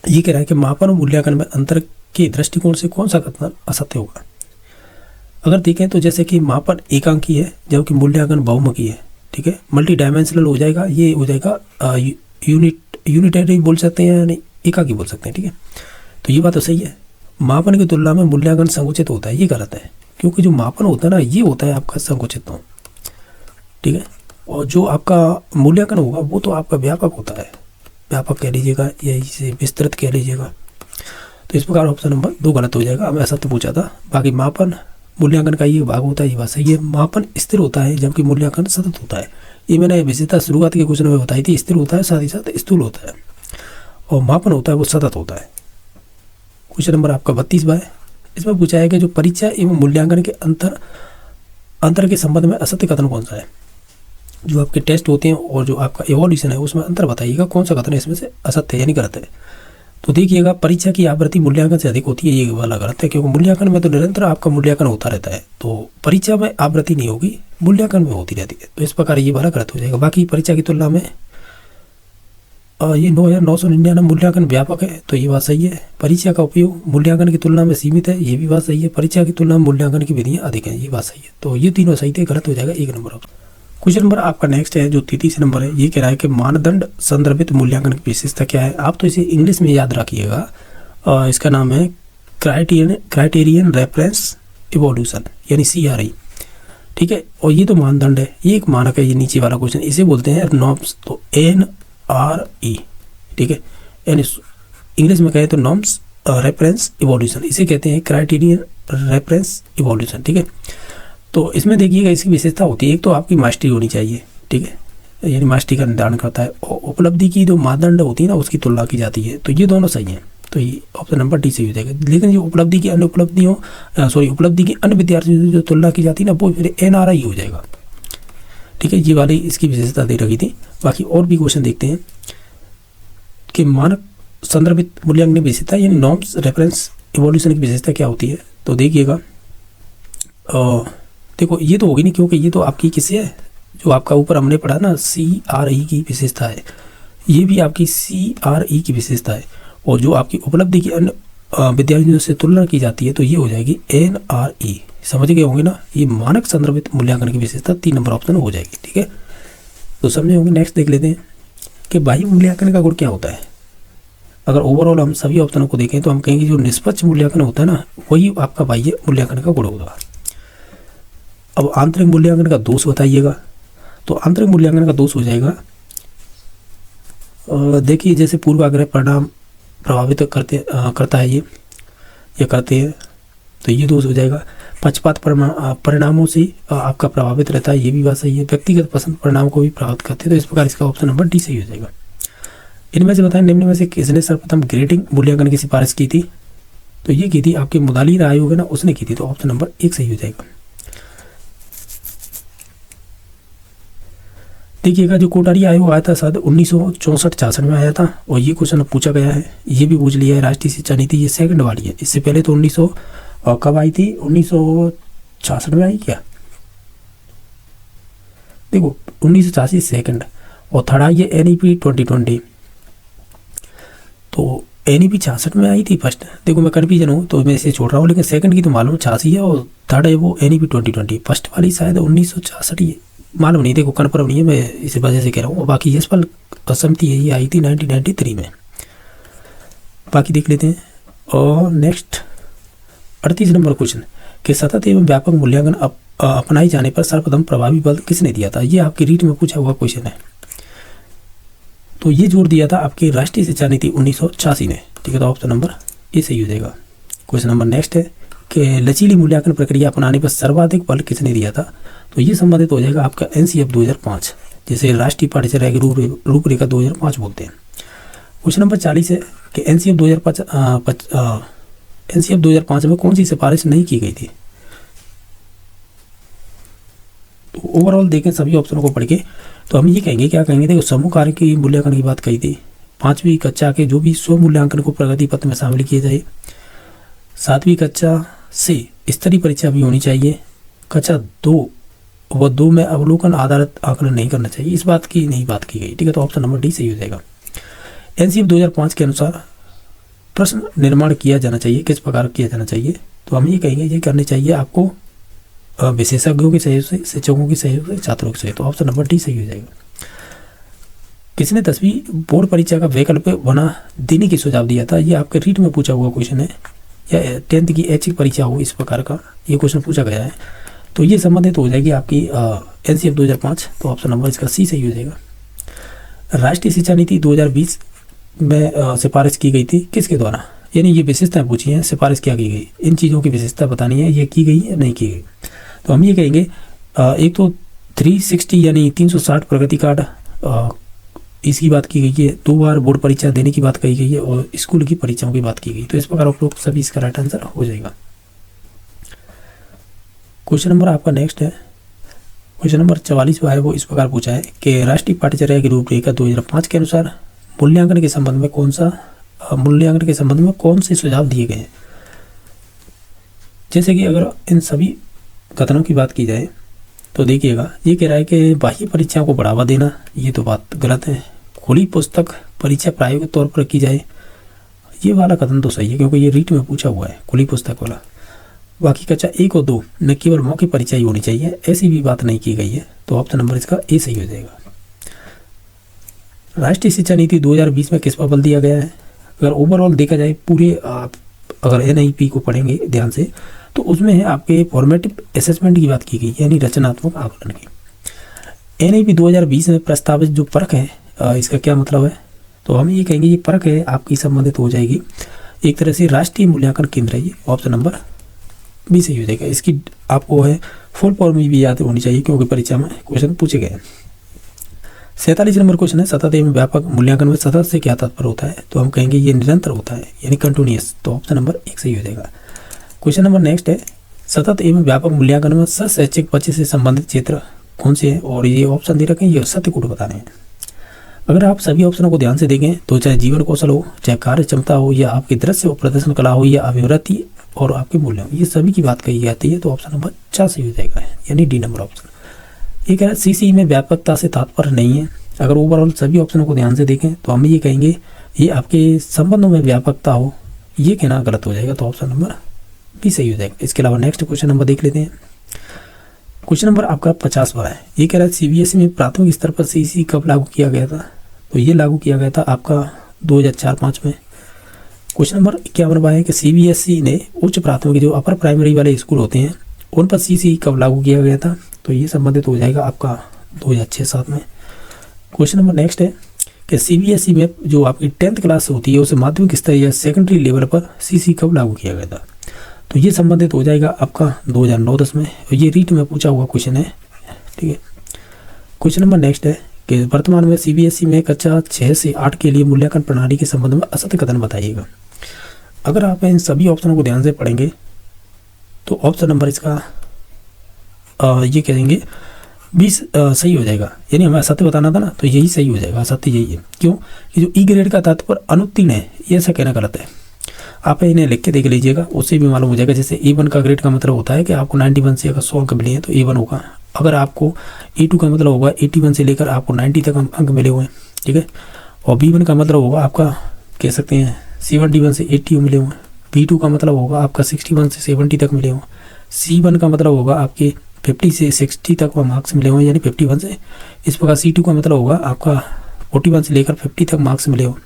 ये कह रहा है कि मापन और मूल्यांकन में अंतर के दृष्टिकोण से कौन सा कथन असत्य होगा? अगर देखें तो जैसे कि मापन एकांकी है जबकि मूल्यांकन बहुमुखी है, ठीक है, मल्टी डायमेंशनल हो जाएगा, ये हो जाएगा यूनिटरी बोल सकते हैं, यानी एकाकी बोल सकते हैं, ठीक है। तो ये बात तो सही है। मापन की तुलना में मूल्यांकन संकुचित होता है, ये गलत है, क्योंकि जो मापन होता है ना ये होता है आपका संकुचित, ठीक है, और जो आपका मूल्यांकन होगा वो तो आपका व्यापक होता है, व्यापक कह लीजिएगा या इसे विस्तृत कह लीजिएगा। तो इस प्रकार ऑप्शन नंबर 2 गलत हो जाएगा, हमें ऐसा तो पूछा था। बाकी मापन मूल्यांकन का ये भाग होता है, ये बात सही है। मापन स्थिर होता है जबकि मूल्यांकन सतत होता है, ये मैंने विशेषता शुरुआत के क्वेश्चन में बताई थी। स्थिर होता है साथ ही साथ स्थूल होता है, और मापन होता है वो सतत होता है। क्वेश्चन नंबर आपका 32 है। इसमें पूछा है कि जो परीक्षा एवं मूल्यांकन के अंतर के संबंध में असत्य कथन कौन सा है? जो आपके टेस्ट होते हैं और जो आपका इवोल्यूशन है उसमें अंतर बताइएगा, कौन सा कथन है इसमें से असत्य है यानी गलत है। तो देखिएगा, परीक्षा की आवृत्ति मूल्यांकन से अधिक होती है, ये वाला गलत है, क्योंकि मूल्यांकन में तो निरंतर आपका मूल्यांकन होता रहता है, तो परीक्षा में आवृत्ति नहीं होगी, मूल्यांकन में होती रहती है। तो इस प्रकार ये वाला गलत हो जाएगा। बाकी परीक्षा की तुलना में ये 9,999 मूल्यांकन व्यापक है, तो ये बात सही है। परीक्षा का उपयोग मूल्यांकन की तुलना में सीमित है, ये भी बात सही है। परीक्षा की तुलना में मूल्यांकन की विधियाँ अधिक हैं, ये बात सही है। तो ये तीनों सही थे, गलत हो जाएगा 1 नंबर। क्वेश्चन नंबर आपका नेक्स्ट है जो 33 नंबर है। ये कह रहा है कि मानदंड संदर्भित मूल्यांकन की विशेषता क्या है? आप तो इसे इंग्लिश में याद रखिएगा, इसका नाम है क्राइटेरियन रेफरेंस इवोल्यूशन यानी CRI, ठीक है। और ये तो मानदंड है, ये एक मानक है, ये नीचे वाला क्वेश्चन, इसे बोलते हैं नॉर्म्स, तो NRE, ठीक है। यानी इंग्लिश में कहें तो नॉर्म्स रेफरेंस इवोल्यूशन, इसे कहते हैं क्राइटेरियन रेफरेंस इवोल्यूशन, ठीक है। तो इसमें देखिएगा इसकी विशेषता होती है, एक तो आपकी मास्टरी होनी चाहिए, ठीक है, यानी मास्टरी का निर्धारण करता है, और उपलब्धि की जो मानदंड होती है ना उसकी तुलना की जाती है, तो ये दोनों सही हैं। तो ये ऑप्शन नंबर D सही हो जाएगा। लेकिन जो उपलब्धि की अन्य उपलब्धि की अन्य विद्यार्थियों से जो तुलना की जाती है ना, वो फिर NRI हो जाएगा, ठीक है। ये वाली इसकी विशेषता दे रखी थी। बाकी और भी क्वेश्चन देखते हैं कि मानक संदर्भित मूल्यांकन की विशेषता यानी नॉर्म्स रेफरेंस इवोल्यूशन की विशेषता क्या होती है? तो देखिएगा, देखो ये तो होगी नहीं, क्योंकि ये तो आपकी किससे है, जो आपका ऊपर हमने पढ़ा ना CRE की विशेषता है, ये भी आपकी CRE की विशेषता है। और जो आपकी उपलब्धि की अन्य विद्यार्थियों से तुलना की जाती है तो ये हो जाएगी NRE, समझ गए होंगे ना। ये मानक संदर्भित मूल्यांकन की विशेषता 3 नंबर ऑप्शन हो जाएगी, ठीक है, तो समझे होंगे। नेक्स्ट देख लेते हैं कि बाह्य मूल्यांकन का गुण क्या होता है। अगर ओवरऑल हम सभी ऑप्शनों को देखें तो हम कहेंगे जो निष्पक्ष मूल्यांकन होता है ना, वही आपका बाह्य मूल्यांकन का गुण होगा। अब आंतरिक मूल्यांकन का दोष बताइएगा। तो आंतरिक मूल्यांकन का दोष हो जाएगा, देखिए जैसे पूर्वाग्रह परिणाम प्रभावित करता है ये करते हैं, तो ये दोष हो जाएगा। पक्षपात परिणामों से आपका प्रभावित रहता है, ये भी बात सही है। व्यक्तिगत पसंद परिणाम को भी प्रभावित करते हैं, तो इस प्रकार इसका ऑप्शन नंबर डी सही हो जाएगा। इनमें से बताएं निम्न में से किसने सर्वप्रथम ग्रेडिंग मूल्यांकन की सिफारिश की थी? तो ये की थी आपके मुदालिर आयोग है ना, उसने की थी, तो ऑप्शन नंबर 1 सही हो जाएगा। देखिएगा जो कोटारी आयोग आया था शायद 1964-66 में आया था, और ये क्वेश्चन पूछा गया है, ये भी पूछ लिया है। राष्ट्रीय शिक्षा नीति ये सेकंड वाली है, इससे पहले तो 1900 कब आई थी, 1966 में आई क्या? देखो 1986 सेकंड, और थर्ड आई है NEP 2020, तो NEP 66 में आई थी फर्स्ट। देखो मैं कन्फ्यूजन हूँ तो मैं इसे छोड़ रहा हूँ, लेकिन सेकंड की तो मालूम 86 है, और थर्ड है वो NEP 2020। फर्स्ट वाली शायद 1966 ही है, मालूम नहीं, देखो कन्फर्म नहीं है, मैं इस वजह से कह रहा हूँ। बाकी यश पाल असमिति है, ये आई थी 1993 में। बाकी देख लेते हैं। और नेक्स्ट 38 नंबर क्वेश्चन कि सतत एवं व्यापक मूल्यांकन अपनाए जाने पर सर्वप्रथम प्रभावी बल किसने दिया था? ये आपकी रीट में पूछा हुआ क्वेश्चन है, तो ये जोर दिया था आपकी राष्ट्रीय शिक्षा नीति 1986 ने, ठीक है, तो ऑप्शन नंबर ए सही हो जाएगा। क्वेश्चन नंबर नेक्स्ट है कि लचीली मूल्यांकन प्रक्रिया अपनाने पर सर्वाधिक बल किसने दिया था? तो ये संबंधित हो जाएगा आपका NCF 2005, जिसे राष्ट्रीय पाठ्यचर्या की रूपरेखा 2005 बोलते हैं। क्वेश्चन नंबर 40 है कि NCF 2005 में कौन सी सिफारिश नहीं की गई थी? तो ओवरऑल देखें सभी ऑप्शनों को पढ़ के, तो हम ये कहेंगे, क्या कहेंगे, देखो समूह कार्य की मूल्यांकन की बात कही थी, 5वीं कक्षा के जो भी स्व मूल्यांकन को प्रगति पत्र में शामिल किए जाए, 7वीं कक्षा से स्तरीय परीक्षा भी होनी चाहिए, कक्षा 2 में अवलोकन आधारित आकलन नहीं करना चाहिए, इस बात की नहीं बात की गई, ठीक है, तो ऑप्शन नंबर डी सही हो जाएगा। NCF 2005 के अनुसार प्रश्न निर्माण किया जाना चाहिए, किस प्रकार किया जाना चाहिए? तो हम ये कहेंगे ये करनी चाहिए आपको विशेषज्ञों के सहयोग से, शिक्षकों के सहयोग से, छात्रों के सहयोग, तो ऑप्शन नंबर डी सही हो जाएगा। किसने 10वीं बोर्ड परीक्षा का वैकल्पिक बना देने की सुझाव दिया था? ये आपके रीट में पूछा हुआ क्वेश्चन है, या 10th की ऐच्छिक परीक्षा हो, इस प्रकार का ये क्वेश्चन पूछा गया है, तो ये संबंधित हो जाएगी आपकी NCF 2005, तो ऑप्शन नंबर इसका सी सही हो जाएगा। राष्ट्रीय शिक्षा नीति 2020 में सिफारिश की गई थी किसके द्वारा? यानी ये विशेषताएं पूछी हैं, सिफारिश क्या की गई, इन चीज़ों की विशेषता बतानी है, ये की गई या नहीं की गई। तो हम ये कहेंगे एक तो 360 यानी 360 प्रगति कार्ड, इसकी बात की गई है, 2 बार बोर्ड परीक्षा देने की बात कही गई है, और स्कूल की परीक्षाओं की बात की गई, तो इस प्रकार आप लोग सभी इसका राइट आंसर हो जाएगा। क्वेश्चन नंबर आपका नेक्स्ट है, क्वेश्चन नंबर 44 जो है वो इस प्रकार पूछा है कि राष्ट्रीय पाठ्यचर्या की रूपरेखा 2005 के अनुसार मूल्यांकन के संबंध में कौन से सुझाव दिए गए हैं? जैसे कि अगर इन सभी कथनों की बात की जाए तो देखिएगा, ये कह रहा है कि बाह्य परीक्षाओं को बढ़ावा देना, ये तो बात गलत है। खुली पुस्तक परीक्षा प्रायोगिक तौर पर की जाए, ये वाला कथन तो सही है, क्योंकि ये रीट में पूछा हुआ है खुली पुस्तक वाला। बाकी कक्षा 1 और 2 में केवल मौखिक परीक्षा ही होनी चाहिए, ऐसी भी बात नहीं की गई है, तो ऑप्शन नंबर इसका ए सही हो जाएगा। राष्ट्रीय शिक्षा नीति 2020 में किस पर बल दिया गया है? अगर ओवरऑल देखा जाए पूरे अगर NIP को पढ़ेंगे ध्यान से, तो उसमें है आपके फॉर्मेटिव असेसमेंट की बात की गई, यानी रचनात्मक आकलन की। NIP 2020 में प्रस्तावित जो परख है, इसका क्या मतलब है? तो हम ये कहेंगे ये परख है आपकी संबंधित हो जाएगी एक तरह से राष्ट्रीय मूल्यांकन केंद्र है, ये ऑप्शन नंबर बी सही हो जाएगा। इसकी आपको है फुल फॉर्म भी याद होनी चाहिए, क्योंकि परीक्षा में क्वेश्चन पूछे गए हैं। 47 नंबर क्वेश्चन है, सतत एवं व्यापक मूल्यांकन में सतत से क्या तात्पर्य होता है? तो हम कहेंगे ये निरंतर होता है, यानी कंटिन्यूअस, तो ऑप्शन नंबर 1 सही हो जाएगा। क्वेश्चन नंबर नेक्स्ट है, सतत एवं व्यापक मूल्यांकन में शैक्षिक बच्चे से संबंधित क्षेत्र कौन से हैं? और ये ऑप्शन दे रखे हैं, ये सत्य कूट बताने हैं। अगर आप सभी ऑप्शनों को ध्यान से देखें तो चाहे जीवन कौशल हो, चाहे कार्य क्षमता हो, या आपकी दृश्य और प्रदर्शन कला हो, या अभिवृत्ति और आपके मूल्य, ये सभी की बात कही जाती है, तो ऑप्शन नंबर 4 सही हो जाएगा, यानी डी नंबर ऑप्शन। ये कह रहा है CCE में व्यापकता से तात्पर्य नहीं है। अगर ओवरऑल सभी ऑप्शनों को ध्यान से देखें तो हम ये कहेंगे ये आपके संबंधों में व्यापकता हो, ये कहना गलत हो जाएगा, तो ऑप्शन नंबर भी सही हो जाएगा। इसके अलावा नेक्स्ट क्वेश्चन नंबर देख लेते हैं। क्वेश्चन नंबर आपका 50वां है, ये कह रहा है CBSE में प्राथमिक स्तर पर CCE कब लागू किया गया था? तो ये लागू किया गया था आपका 2004-05 में। क्वेश्चन नंबर 51वां है कि CBSE ने उच्च प्राथमिक जो अपर प्राइमरी वाले स्कूल होते हैं उन पर CCE कब लागू किया गया था? तो ये संबंधित हो जाएगा आपका 2006-7 में। क्वेश्चन नंबर नेक्स्ट है कि सीबीएसई में जो आपकी 10th क्लास होती है उसे माध्यमिक स्तर या सेकेंडरी लेवल पर सीसी कब लागू किया गया था। तो ये संबंधित हो जाएगा आपका 2009-10 में। ये रीट में पूछा हुआ क्वेश्चन है, ठीक है। क्वेश्चन नंबर नेक्स्ट है कि वर्तमान में सीबीएसई में कक्षा 6 से 8 के लिए मूल्यांकन प्रणाली के संबंध में असत्य कथन बताइएगा। अगर आप इन सभी ऑप्शनों को ध्यान से पढ़ेंगे तो ऑप्शन नंबर इसका ये कहेंगे 20 सही हो जाएगा, यानी हमें असत्य बताना था ना, तो यही सही हो जाएगा, असत्य यही है। क्यों कि जो ई ग्रेड का तात्पर्य अनुत्तीर्ण है, ये ऐसा कहना गलत है। आप इन्हें लिख के देख लीजिएगा, उससे भी मालूम हो जाएगा। जैसे E1 का ग्रेड का मतलब होता है कि आपको 91 से अगर 100 अंक मिले हैं तो E1 होगा। अगर आपको E2 का मतलब होगा 81 से लेकर आपको 90 तक अंक मिले हुए हैं, ठीक है। और B1 का मतलब होगा आपका कह सकते हैं 71 से 80 मिले हुए हैं। B2 का मतलब होगा आपका 61 से 70 तक मिले हुए। C1 का मतलब होगा आपके 50 से 60 तक मार्क्स मिले हुए, यानी 51 से। इस प्रकार C2 का मतलब होगा आपका 41 से लेकर 50 तक मार्क्स मिले हुए।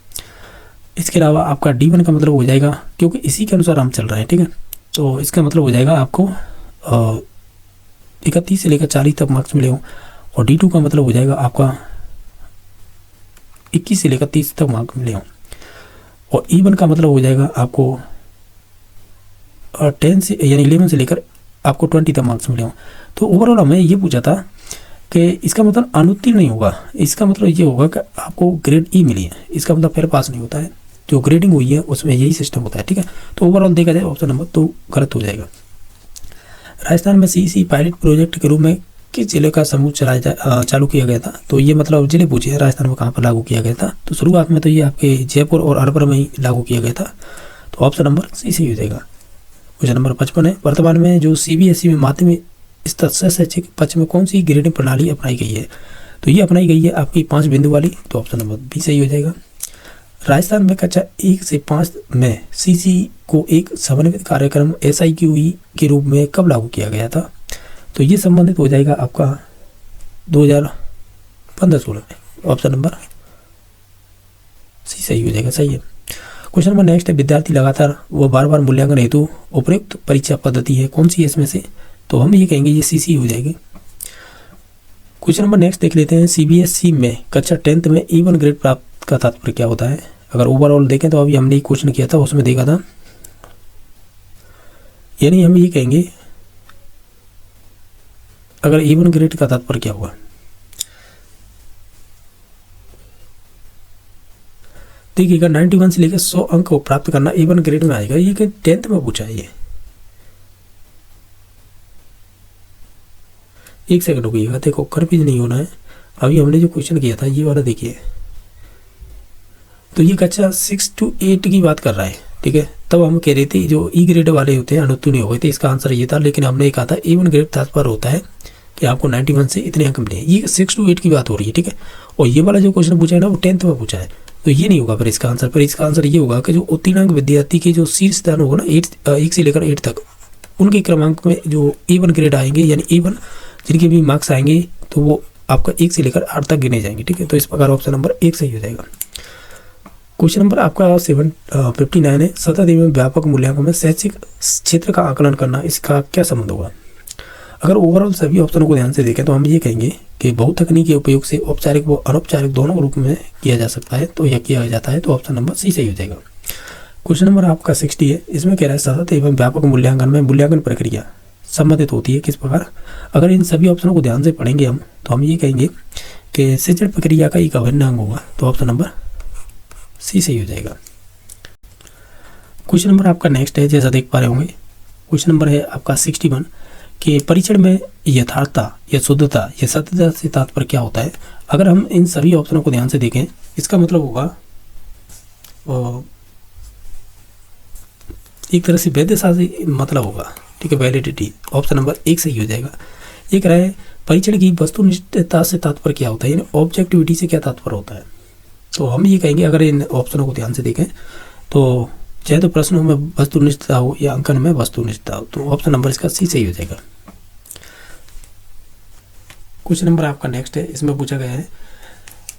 इसके अलावा आपका D1 का मतलब हो जाएगा, क्योंकि इसी के अनुसार हम चल रहे हैं, ठीक है। तो इसका मतलब हो जाएगा आपको 31 से लेकर 40 तक मार्क्स मिले हों। और D2 का मतलब हो जाएगा आपका 21 से लेकर 30 तक मार्क्स मिले हों। और E1 का मतलब हो जाएगा आपको 10 से यानी 11 से लेकर आपको 20 तक मार्क्स मिले हों। तो ओवरऑल हमें ये पूछा था कि इसका मतलब अनुत्तीर्ण नहीं होगा, इसका मतलब ये होगा कि आपको ग्रेड ई मिली है, इसका मतलब फेल पास नहीं होता है। जो ग्रेडिंग हुई है उसमें यही सिस्टम होता है, ठीक है। तो ओवरऑल देखा जाए ऑप्शन नंबर 2 गलत हो जाएगा। राजस्थान में सीसी पायलट प्रोजेक्ट के रूप में किस जिले का समूह चालू किया गया था। तो ये मतलब जिले पूछे हैं राजस्थान में कहाँ पर लागू किया गया था। तो शुरुआत में तो ये आपके जयपुर और अलवर में ही लागू किया गया था। तो ऑप्शन नंबर सी सही हो जाएगा। क्वेश्चन नंबर 55 है, वर्तमान में जो सीबीएसई में माध्यमिक स्तर से शैक्षिक पक्ष में कौन सी ग्रेडिंग प्रणाली अपनाई गई है। तो ये अपनाई गई है आपकी 5 बिंदु वाली। तो ऑप्शन नंबर बी सही हो जाएगा। राजस्थान में कक्षा 1 से 5 में सीसी को एक समन्वित कार्यक्रम SIQE के रूप में कब लागू किया गया था। तो ये संबंधित हो जाएगा आपका 2015-16 में। ऑप्शन नंबर सी सही हो जाएगा, सही है। क्वेश्चन नंबर नेक्स्ट है, विद्यार्थी लगातार व बार बार मूल्यांकन हेतु उपयुक्त परीक्षा पद्धति है, कौन सी है इसमें से। तो हम ये कहेंगे ये सीसी हो जाएगी। क्वेश्चन नंबर नेक्स्ट देख लेते हैं, सीबीएसई में कक्षा 10th में E1 ग्रेड प्राप्त का तात्पर्य क्या होता है। अगर ओवरऑल देखें तो अभी हमने एक क्वेश्चन किया था, उसमें देखा था, यानी हम ये कहेंगे अगर E1 ग्रेड का तात्पर्य क्या हुआ। देखिएगा 91 से लेकर 100 अंक को प्राप्त करना E1 ग्रेड में आएगा। ये 10th में पूछा है। ये एक सेकंड रुकिएगा, देखो कंफ्यूज नहीं होना है। अभी हमने जो क्वेश्चन किया था ये वाला देखिए, तो ये कक्षा 6 to 8 की बात कर रहा है, ठीक है। तब हम कह रहे थे जो ई ग्रेड वाले होते हैं अनुत्तीर्ण हो गए थे, इसका आंसर ये था। लेकिन हमने कहा था E1 ग्रेड तात्पर्य होता है कि आपको 91 से इतने अंक मिले। ये 6 to 8 की बात हो रही है, ठीक है। और ये वाला जो क्वेश्चन पूछा है ना वो 10th में पूछा है, तो ये नहीं होगा। फिर इसका आंसर, पर इसका आंसर ये होगा कि जो उत्तीर्ण अंक विद्यार्थी के जो शीर्ष स्थान होगा ना 1 से लेकर 8 तक, उनके क्रमांक में जो E1 ग्रेड आएंगे, यानी E1 जिनके भी मार्क्स आएंगे तो वो आपका 1 से लेकर 8 तक गिने जाएंगे, ठीक है। तो इस प्रकार ऑप्शन नंबर 1 सही हो जाएगा। क्वेश्चन नंबर आपका 59 है, सतत एवं व्यापक मूल्यांकन में शैक्षिक क्षेत्र का आकलन करना, इसका क्या संबंध होगा। अगर ओवरऑल सभी ऑप्शनों को ध्यान से देखें तो हम ये कहेंगे कि बहुतकनीकी उपयोग से औपचारिक व अनौपचारिक दोनों रूप में किया जा सकता है, तो यह किया जाता है। तो ऑप्शन नंबर सी सही हो जाएगा। क्वेश्चन नंबर आपका 60 है, इसमें कह रहा है सतत एवं व्यापक मूल्यांकन में मूल्यांकन प्रक्रिया संबंधित होती है किस प्रकार। अगर इन सभी ऑप्शनों को ध्यान से पढ़ेंगे हम तो हम ये कहेंगे कि शिक्षण प्रक्रिया का एक अभिन्न अंग होगा। तो ऑप्शन नंबर सी सही हो जाएगा। क्वेश्चन नंबर आपका नेक्स्ट है, जैसा देख पा रहे होंगे क्वेश्चन नंबर है आपका 61 कि परीक्षण में यथार्थता या शुद्धता या सत्यता से तात्पर्य क्या होता है। अगर हम इन सभी ऑप्शनों को ध्यान से देखें, इसका मतलब होगा एक तरह से वैधता से मतलब होगा, ठीक है, वैलिडिटी। ऑप्शन नंबर 1 सही हो जाएगा। ये कह रहा है परीक्षण की वस्तुनिष्ठता से तात्पर्य क्या होता है, यानी ऑब्जेक्टिविटी से क्या तात्पर्य होता है। तो हम ये कहेंगे अगर इन ऑप्शनों को ध्यान से देखें तो चाहे तो प्रश्नों में वस्तुनिष्ठता हो या अंकन में वस्तुनिष्ठता हो, तो ऑप्शन नंबर इसका सी सही हो जाएगा। क्वेश्चन नंबर आपका नेक्स्ट है, इसमें पूछा गया है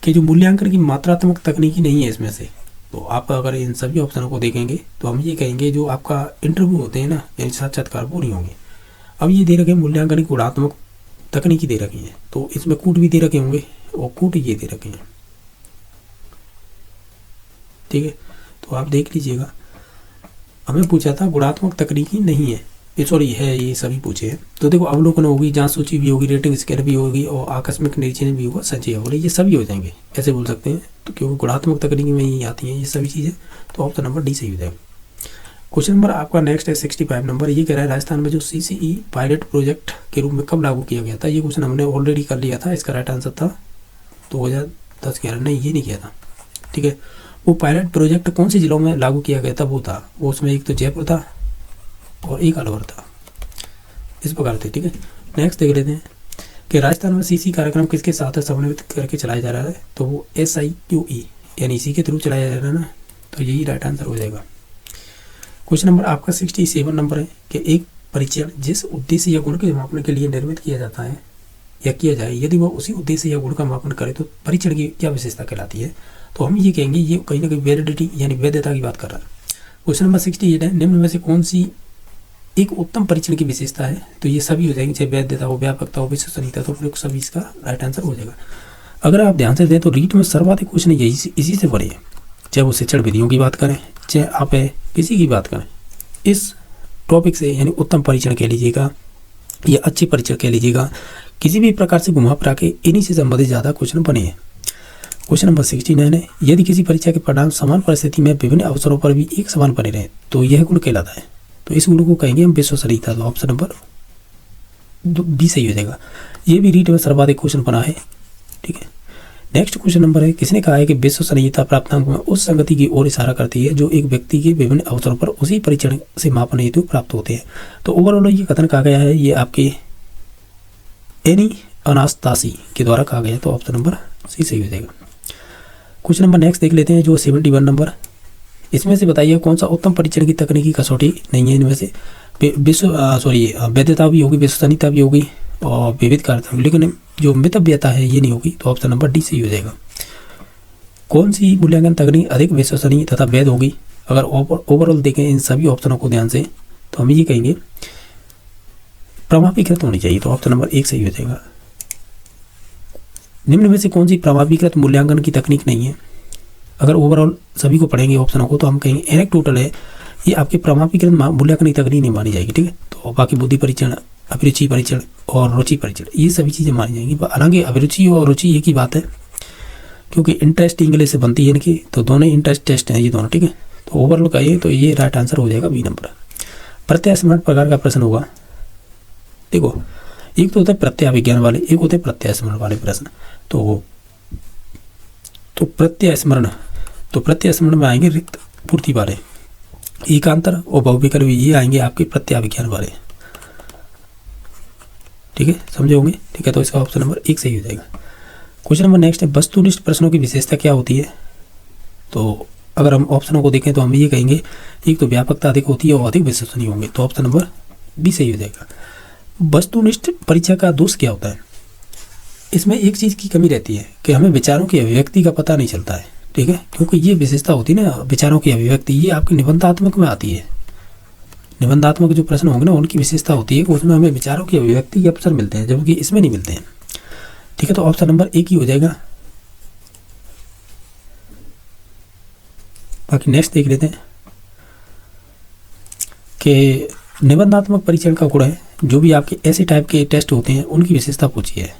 कि जो मूल्यांकन की मात्रात्मक तकनीकी नहीं है इसमें से, तो आप अगर इन सभी ऑप्शनों को देखेंगे तो हम ये कहेंगे जो आपका इंटरव्यू होते हैं ना, यानी साक्षात्कार वो नहीं होंगे। अब ये दे रखे मूल्यांकन की गुणात्मक तकनीकी दे रखी हैं, तो इसमें कूट भी दे रखे होंगे और कूट ये दे रखे हैं। ठीक है, तो आप देख लीजिएगा। हमें पूछा था गुणात्मक तकनीकी नहीं है, ये सॉरी है, ये सभी पूछे हैं। तो देखो अवलोकन होगी, जांच सूची भी होगी, रेटिंग स्केल भी होगी और आकस्मिक निरीक्षण भी होगा, संचय होगा, ये सभी हो जाएंगे, ऐसे बोल सकते हैं। तो क्योंकि गुणात्मक तकनीकी में ही आती हैं ये सभी चीज़ें, तो ऑप्शन नंबर डी सही हो जाएगा। क्वेश्चन नंबर आपका नेक्स्ट है 65 नंबर। ये कह रहा है राजस्थान में जो CCE पायलट प्रोजेक्ट के रूप में कब लागू किया गया था। ये क्वेश्चन हमने ऑलरेडी कर लिया था। इसका राइट आंसर था 2010-11, नहीं ये नहीं किया था। ठीक है, वो पायलट प्रोजेक्ट कौन से जिलों में लागू किया गया था वो था, वो उसमें एक तो जयपुर था और एक अलवर था, इस प्रकार थे। ठीक है, नेक्स्ट देख लेते हैं कि राजस्थान में CC कार्यक्रम किसके साथ समन्वित करके चलाया जा रहा है। तो वो SIQE यानी इसी के थ्रू चलाया जा रहा है ना, तो यही राइट आंसर हो जाएगा। क्वेश्चन नंबर आपका 67 नंबर है कि एक परीक्षण जिस उद्देश्य या गुण के मापन के लिए निर्मित किया जाता है या किया जाए, यदि वह उसी उद्देश्य या गुण का मापन करे तो परीक्षण की क्या विशेषता कहलाती है। तो हम ये कहेंगे ये कहीं ना कहीं वैलिडिटी यानी वैधता की बात कर रहा है। क्वेश्चन नंबर 68 है, निम्न में से कौन सी एक उत्तम परीक्षण की विशेषता है। तो ये सभी हो जाएंगे, चाहे वैधता हो, व्यापकता हो, विश्वसनीयता, तो फिर सभी इसका राइट आंसर हो जाएगा। अगर आप ध्यान से दें तो रीट में सर्वाधिक क्वेश्चन यही इसी से बड़े हैं, चाहे वो शिक्षण विधियों की बात करें, चाहे आप किसी की बात करें, इस टॉपिक से यानी उत्तम परीक्षण कह लीजिएगा या अच्छी परीक्षण कह लीजिएगा, किसी भी प्रकार से घुमा फिरा के इन्हीं से संबंधित ज़्यादा क्वेश्चन बने हैं। क्वेश्चन नंबर 69 है, यदि किसी परीक्षा के परिणाम समान परिस्थिति में विभिन्न अवसरों पर भी एक समान बने रहे तो यह गुण कहलाता है। तो इस गुण को कहेंगे हम विश्वसनीयता। तो ऑप्शन नंबर बी सही हो जाएगा। ये भी रीट में सर्वाधिक क्वेश्चन बना है। ठीक है, नेक्स्ट क्वेश्चन नंबर है, किसने कहा है कि विश्वसनीयता प्राप्तांक में उस संगति की ओर इशारा करती है जो एक व्यक्ति के विभिन्न अवसरों पर उसी परीक्षण से मापन हेतु प्राप्त होते हैं। तो ओवरऑल ये कथन कहा गया है, ये आपके एनी अनास्तासी के द्वारा कहा गया है। तो ऑप्शन नंबर सी सही हो जाएगा। क्वेश्चन नंबर नेक्स्ट देख लेते हैं जो 71 नंबर। इसमें से बताइए कौन सा उत्तम परीक्षण की तकनीकी कसौटी नहीं है। इनमें से वैधता भी होगी, विश्वसनीयता भी होगी और विविधता भी, लेकिन जो मितव्यता है ये नहीं होगी। तो ऑप्शन नंबर डी सही हो जाएगा। कौन सी मूल्यांकन तकनीक अधिक विश्वसनीय तथा वैध होगी। अगर ओवरऑल देखें इन सभी ऑप्शनों को ध्यान से, तो हम ये कहेंगे प्रमाणीकृत होनी चाहिए। तो ऑप्शन नंबर 1 सही हो जाएगा। निम्न में से कौन सी प्रमाणीकृत मूल्यांकन की तकनीक नहीं है। अगर ओवरऑल सभी को पढ़ेंगे ऑप्शनों को, तो हम कहेंगे एनेक्डोटल है, ये आपके प्रमाणीकृत मूल्यांकन की तकनीक नहीं मानी जाएगी। ठीक है, तो बाकी बुद्धि परीक्षण, अभिरुचि परीक्षण और रुचि परीक्षण ये सभी चीज़ें मानी जाएंगी। हालांकि अभिरुचि और रुचि एक ही बात है, क्योंकि इंटरेस्ट इंग्लिश से बनती है इनकी, तो दोनों इंटरेस्ट टेस्ट हैं ये दोनों। ठीक है, तो ओवरऑल कहिए तो ये राइट आंसर हो जाएगा बी नंबर। प्रत्यास्मरण प्रकार का प्रश्न होगा। देखो एक तो होता है प्रत्याविज्ञान वाले, एक होते हैं प्रत्यास्मरण वाले प्रश्न। तो प्रत्यास्मरण में आएंगे रिक्त पूर्ति वाले, एकांतर और बहुविकल्प ये आएंगे आपके प्रत्याविज्ञान वाले। ठीक है, समझे होंगे। ठीक है, तो इसका ऑप्शन नंबर 1 सही हो जाएगा। क्वेश्चन नंबर नेक्स्ट है, वस्तुनिष्ठ प्रश्नों की विशेषता क्या होती है। तो अगर हम ऑप्शनों को देखें तो हम ये कहेंगे एक तो व्यापकता अधिक होती है और अधिक विश्वसनीय होंगे। तो ऑप्शन नंबर बी सही हो जाएगा। वस्तुनिष्ठ परीक्षा का दोष क्या होता है। इसमें एक चीज़ की कमी रहती है कि हमें विचारों की अभिव्यक्ति का पता नहीं चलता है। ठीक है, क्योंकि ये विशेषता होती है ना विचारों की अभिव्यक्ति, ये आपके निबंधात्मक में आती है। निबंधात्मक जो प्रश्न होंगे ना उनकी विशेषता होती है कि उसमें हमें विचारों की अभिव्यक्ति के अवसर मिलते हैं, जबकि इसमें नहीं मिलते हैं। ठीक है, तो ऑप्शन नंबर 1 ही हो जाएगा। बाकी नेक्स्ट देख लेते हैं कि निबंधात्मक परीक्षण का गुण है जो भी आपके ऐसे टाइप के टेस्ट होते हैं उनकी विशेषता पूछी है।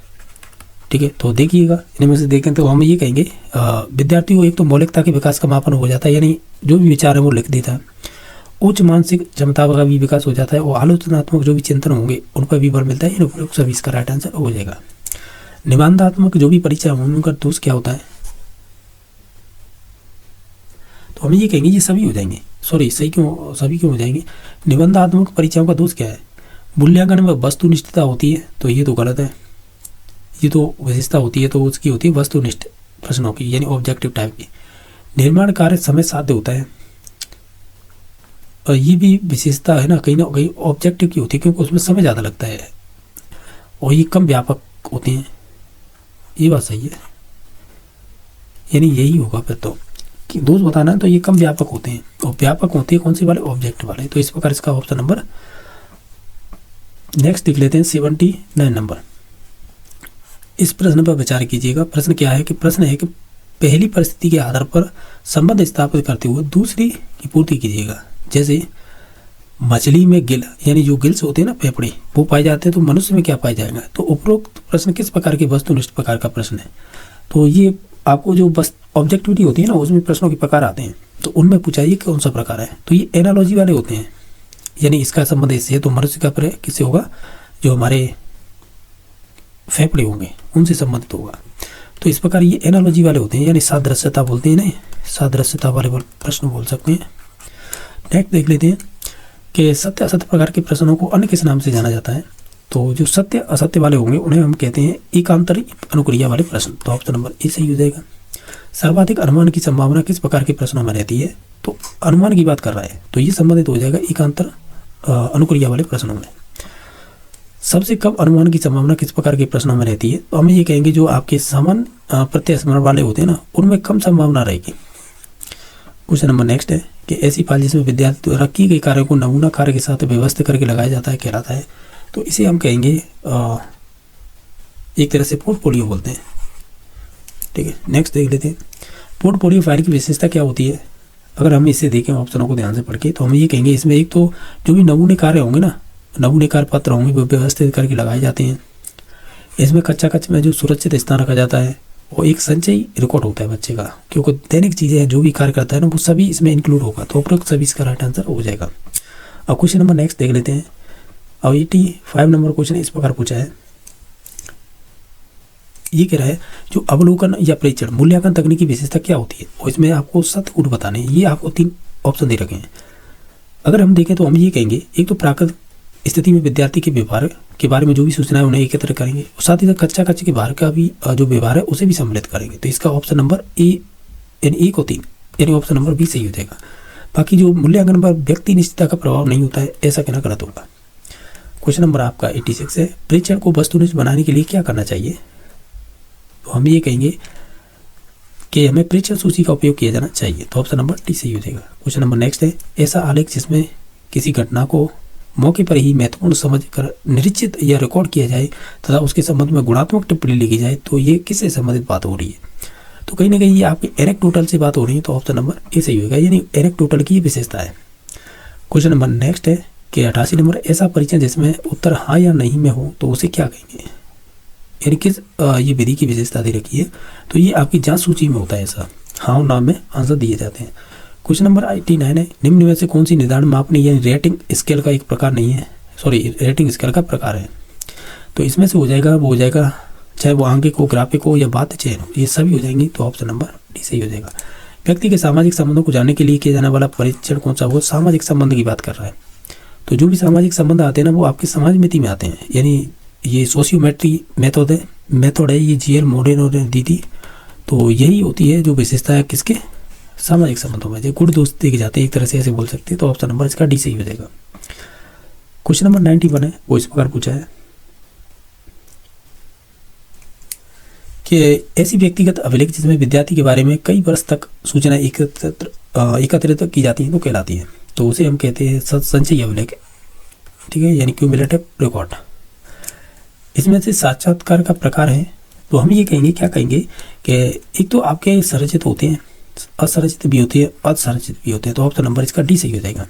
ठीक है, तो देखिएगा इनमें से देखें तो हम ये कहेंगे विद्यार्थी को एक तो मौलिकता के विकास का मापन हो जाता है, यानी जो भी विचार है वो लिख देता है। उच्च मानसिक क्षमता का भी विकास हो जाता है और आलोचनात्मक जो भी चिंतन होंगे उन पर भी बल मिलता है। इन उपयोग सभी इसका राइट आंसर हो जाएगा। निबंधात्मक जो भी परीक्षा होंगे उनका दोष क्या होता है। तो हम ये कहेंगे ये सभी हो जाएंगे। सॉरी सही क्यों, सभी क्यों हो जाएंगे। निबंधात्मक परीक्षाओं का दोष क्या है। मूल्यांकन में वस्तुनिष्ठता होती है, तो ये तो गलत है। ये तो विशेषता होती है, तो उसकी होती है वस्तुनिष्ठ प्रश्नों की यानी ऑब्जेक्टिव टाइप की। निर्माण कार्य समय साध्य होता है, और ये भी विशेषता है ना कहीं ऑब्जेक्टिव की होती है, क्योंकि उसमें समय ज़्यादा लगता है और ये कम व्यापक होते हैं। ये बात सही है, यानी यही होगा फिर तो कि दोष बताना है तो ये कम व्यापक होते हैं और व्यापक होते हैं कौन से वाले, ऑब्जेक्टिव वाले। तो इस प्रकार इसका ऑप्शन नंबर नेक्स्ट देख लेते हैं 79 नंबर। इस प्रश्न पर विचार कीजिएगा। प्रश्न क्या है कि प्रश्न है कि पहली परिस्थिति के आधार पर संबंध स्थापित करते हुए दूसरी की पूर्ति कीजिएगा। जैसे मछली में गिल यानी जो गिल्स होते हैं ना, फेफड़े, वो पाए जाते हैं, तो मनुष्य में क्या पाया जाएगा। तो उपरोक्त प्रश्न किस प्रकार के वस्तुनिष्ठ प्रकार का प्रश्न है। तो ये आपको जो बस ऑब्जेक्टिविटी होती है ना, उसमें प्रश्नों के प्रकार आते हैं, तो उनमें पूछा ये कौन सा प्रकार है। तो ये एनालॉजी वाले होते हैं, यानी इसका संबंध इससे है, तो मनुष्य का किससे होगा, जो हमारे फेफड़े होंगे उनसे संबंधित होगा। तो इस प्रकार ये एनालॉजी वाले होते हैं, यानी सादृश्यता बोलते हैं ना, सादृश्यता वाले प्रश्न बोल सकते हैं। नेक्स्ट देख लेते हैं कि सत्य असत्य प्रकार के प्रश्नों को अन्य किस नाम से जाना जाता है। तो जो सत्य असत्य वाले होंगे उन्हें हम कहते हैं एकांतरी अनुक्रिया वाले प्रश्न। तो ऑप्शन नंबर ए सही हो जाएगा। सर्वाधिक अनुमान की संभावना किस प्रकार के प्रश्नों में रहती है। तो अनुमान की बात कर रहा है, तो ये संबंधित हो जाएगा एकांतर अनुक्रिया वाले प्रश्नों में। सबसे कम अनुमान की संभावना किस प्रकार के प्रश्नों में रहती है। तो हम ये कहेंगे जो आपके समान प्रत्यय स्मरण वाले होते हैं ना, उनमें कम संभावना रहेगी। क्वेश्चन नंबर नेक्स्ट है कि ऐसी फाइल जिसमें विद्यार्थी द्वारा की गई कार्य को नमूना कार्य के साथ व्यवस्थित करके लगाया जाता है कहलाता है। तो इसे हम कहेंगे एक तरह से पोर्टफोलियो बोलते हैं। ठीक है, नेक्स्ट देख लेते हैं पोर्टफोलियो फाइल की विशेषता क्या होती है। अगर हम इसे देखें ऑप्शनों को ध्यान से पढ़ के, तो हम ये कहेंगे इसमें एक तो जो भी नमूने कार्य होंगे ना, नमूने कार्य पत्र होंगे, वो व्यवस्थित करके लगाए जाते हैं। इसमें कच्चा कच्चे में जो सुरक्षित स्थान रखा जाता है, वो एक संचयी रिकॉर्ड होता है बच्चे का, क्योंकि दैनिक चीज़ें जो भी कार्य करता है ना, वो सभी इसमें इंक्लूड होगा। तो उपरोक्त सभी इसका राइट आंसर हो जाएगा। अब क्वेश्चन नंबर नेक्स्ट देख लेते हैं। अब 85 नंबर क्वेश्चन इस प्रकार पूछा है, ये कह रहा है जो अवलोकन या परीक्षण मूल्यांकन तकनीक की विशेषता क्या होती है, और इसमें आपको सत्य कूट बताने हैं। ये आपको 3 ऑप्शन दे रखे हैं। अगर हम देखें तो हम ये कहेंगे एक तो प्राकृतिक स्थिति में विद्यार्थी के व्यवहार के बारे में जो भी सूचना है उन्हें एकत्र करेंगे, और साथ ही साथ कच्चा कच्चे के बाहर का भी जो व्यवहार है उसे भी सम्मिलित करेंगे। तो इसका ऑप्शन नंबर ए यानी 1 और 3 यानी ऑप्शन नंबर बी सही हो जाएगा। बाकी जो मूल्यांकन पर व्यक्ति निश्चितता का प्रभाव नहीं होता है, ऐसा कहना गलत होगा। क्वेश्चन नंबर आपका 86 है, परीक्षण को वस्तुनिष्ठ बनाने के लिए क्या करना चाहिए। तो हम ये कहेंगे कि हमें परीक्षण सूची का उपयोग किया जाना चाहिए। तो ऑप्शन नंबर डी सही हो जाएगा। क्वेश्चन नंबर नेक्स्ट है, ऐसा आलेख जिसमें किसी घटना को मौके पर ही महत्वपूर्ण समझकर निरीक्षित या रिकॉर्ड किया जाए तथा उसके संबंध में गुणात्मक टिप्पणी लिखी जाए, तो ये किससे संबंधित बात हो रही है। तो कहीं ना कहीं ये आपकी एनेक्डोटल से बात हो रही है। तो ऑप्शन नंबर ए सही होगा, यानी एनेक्डोटल की विशेषता है। क्वेश्चन नंबर नेक्स्ट है कि 88 नंबर, ऐसा परीक्षण जिसमें उत्तर हाँ या नहीं में हो तो उसे क्या कहेंगे, यानी किस ये विधि की विशेषता दे रखी है। तो ये आपकी जांच सूची में होता है, ऐसा हाँ और ना में आंसर दिए जाते हैं। क्वेश्चन नंबर 89 है, निम्न में से कौन सी निर्धारण मापनी यानी रेटिंग स्केल का एक प्रकार नहीं है, रेटिंग स्केल का प्रकार है। तो इसमें से हो जाएगा, वो हो जाएगा चाहे वो आंकिक हो, ग्राफिक हो या बात चयन हो, ये सभी हो जाएंगी। तो ऑप्शन नंबर डी सही हो जाएगा। व्यक्ति के सामाजिक संबंधों को जानने के लिए किया जाने वाला परीक्षण कौन सा, वो सामाजिक संबंध की बात कर रहा है। तो जो भी सामाजिक संबंध आते हैं ना, वो आपके समाज मिति में आते हैं, यानी ये सोशियोमेट्री मेथड है ये जीएल मॉडर्न और दीदी। तो यही होती है जो विशेषता है किसके, सामाजिक संबंधों में, जो गुण दोस्त देखे जाते हैं, एक तरह से ऐसे बोल सकते हैं। तो ऑप्शन नंबर इसका डी सही हो जाएगा। क्वेश्चन नंबर 91 है, वो इस प्रकार पूछा है कि ऐसी व्यक्तिगत अभिलेख जिसमें विद्यार्थी के बारे में कई वर्ष तक सूचना एकत्रित की जाती हैं तो कहलाती है। तो उसे हम कहते हैं संचयी अभिलेख। ठीक है, यानी क्यूमुलेटिव रिकॉर्ड। इसमें से साक्षात्कार का प्रकार है, तो हम ये कहेंगे, क्या कहेंगे कि एक तो आपके संरचित होते हैं, असंरचित भी होते हैं, असंरचित भी होते हैं। तो ऑप्शन नंबर इसका डी सही हो जाएगा।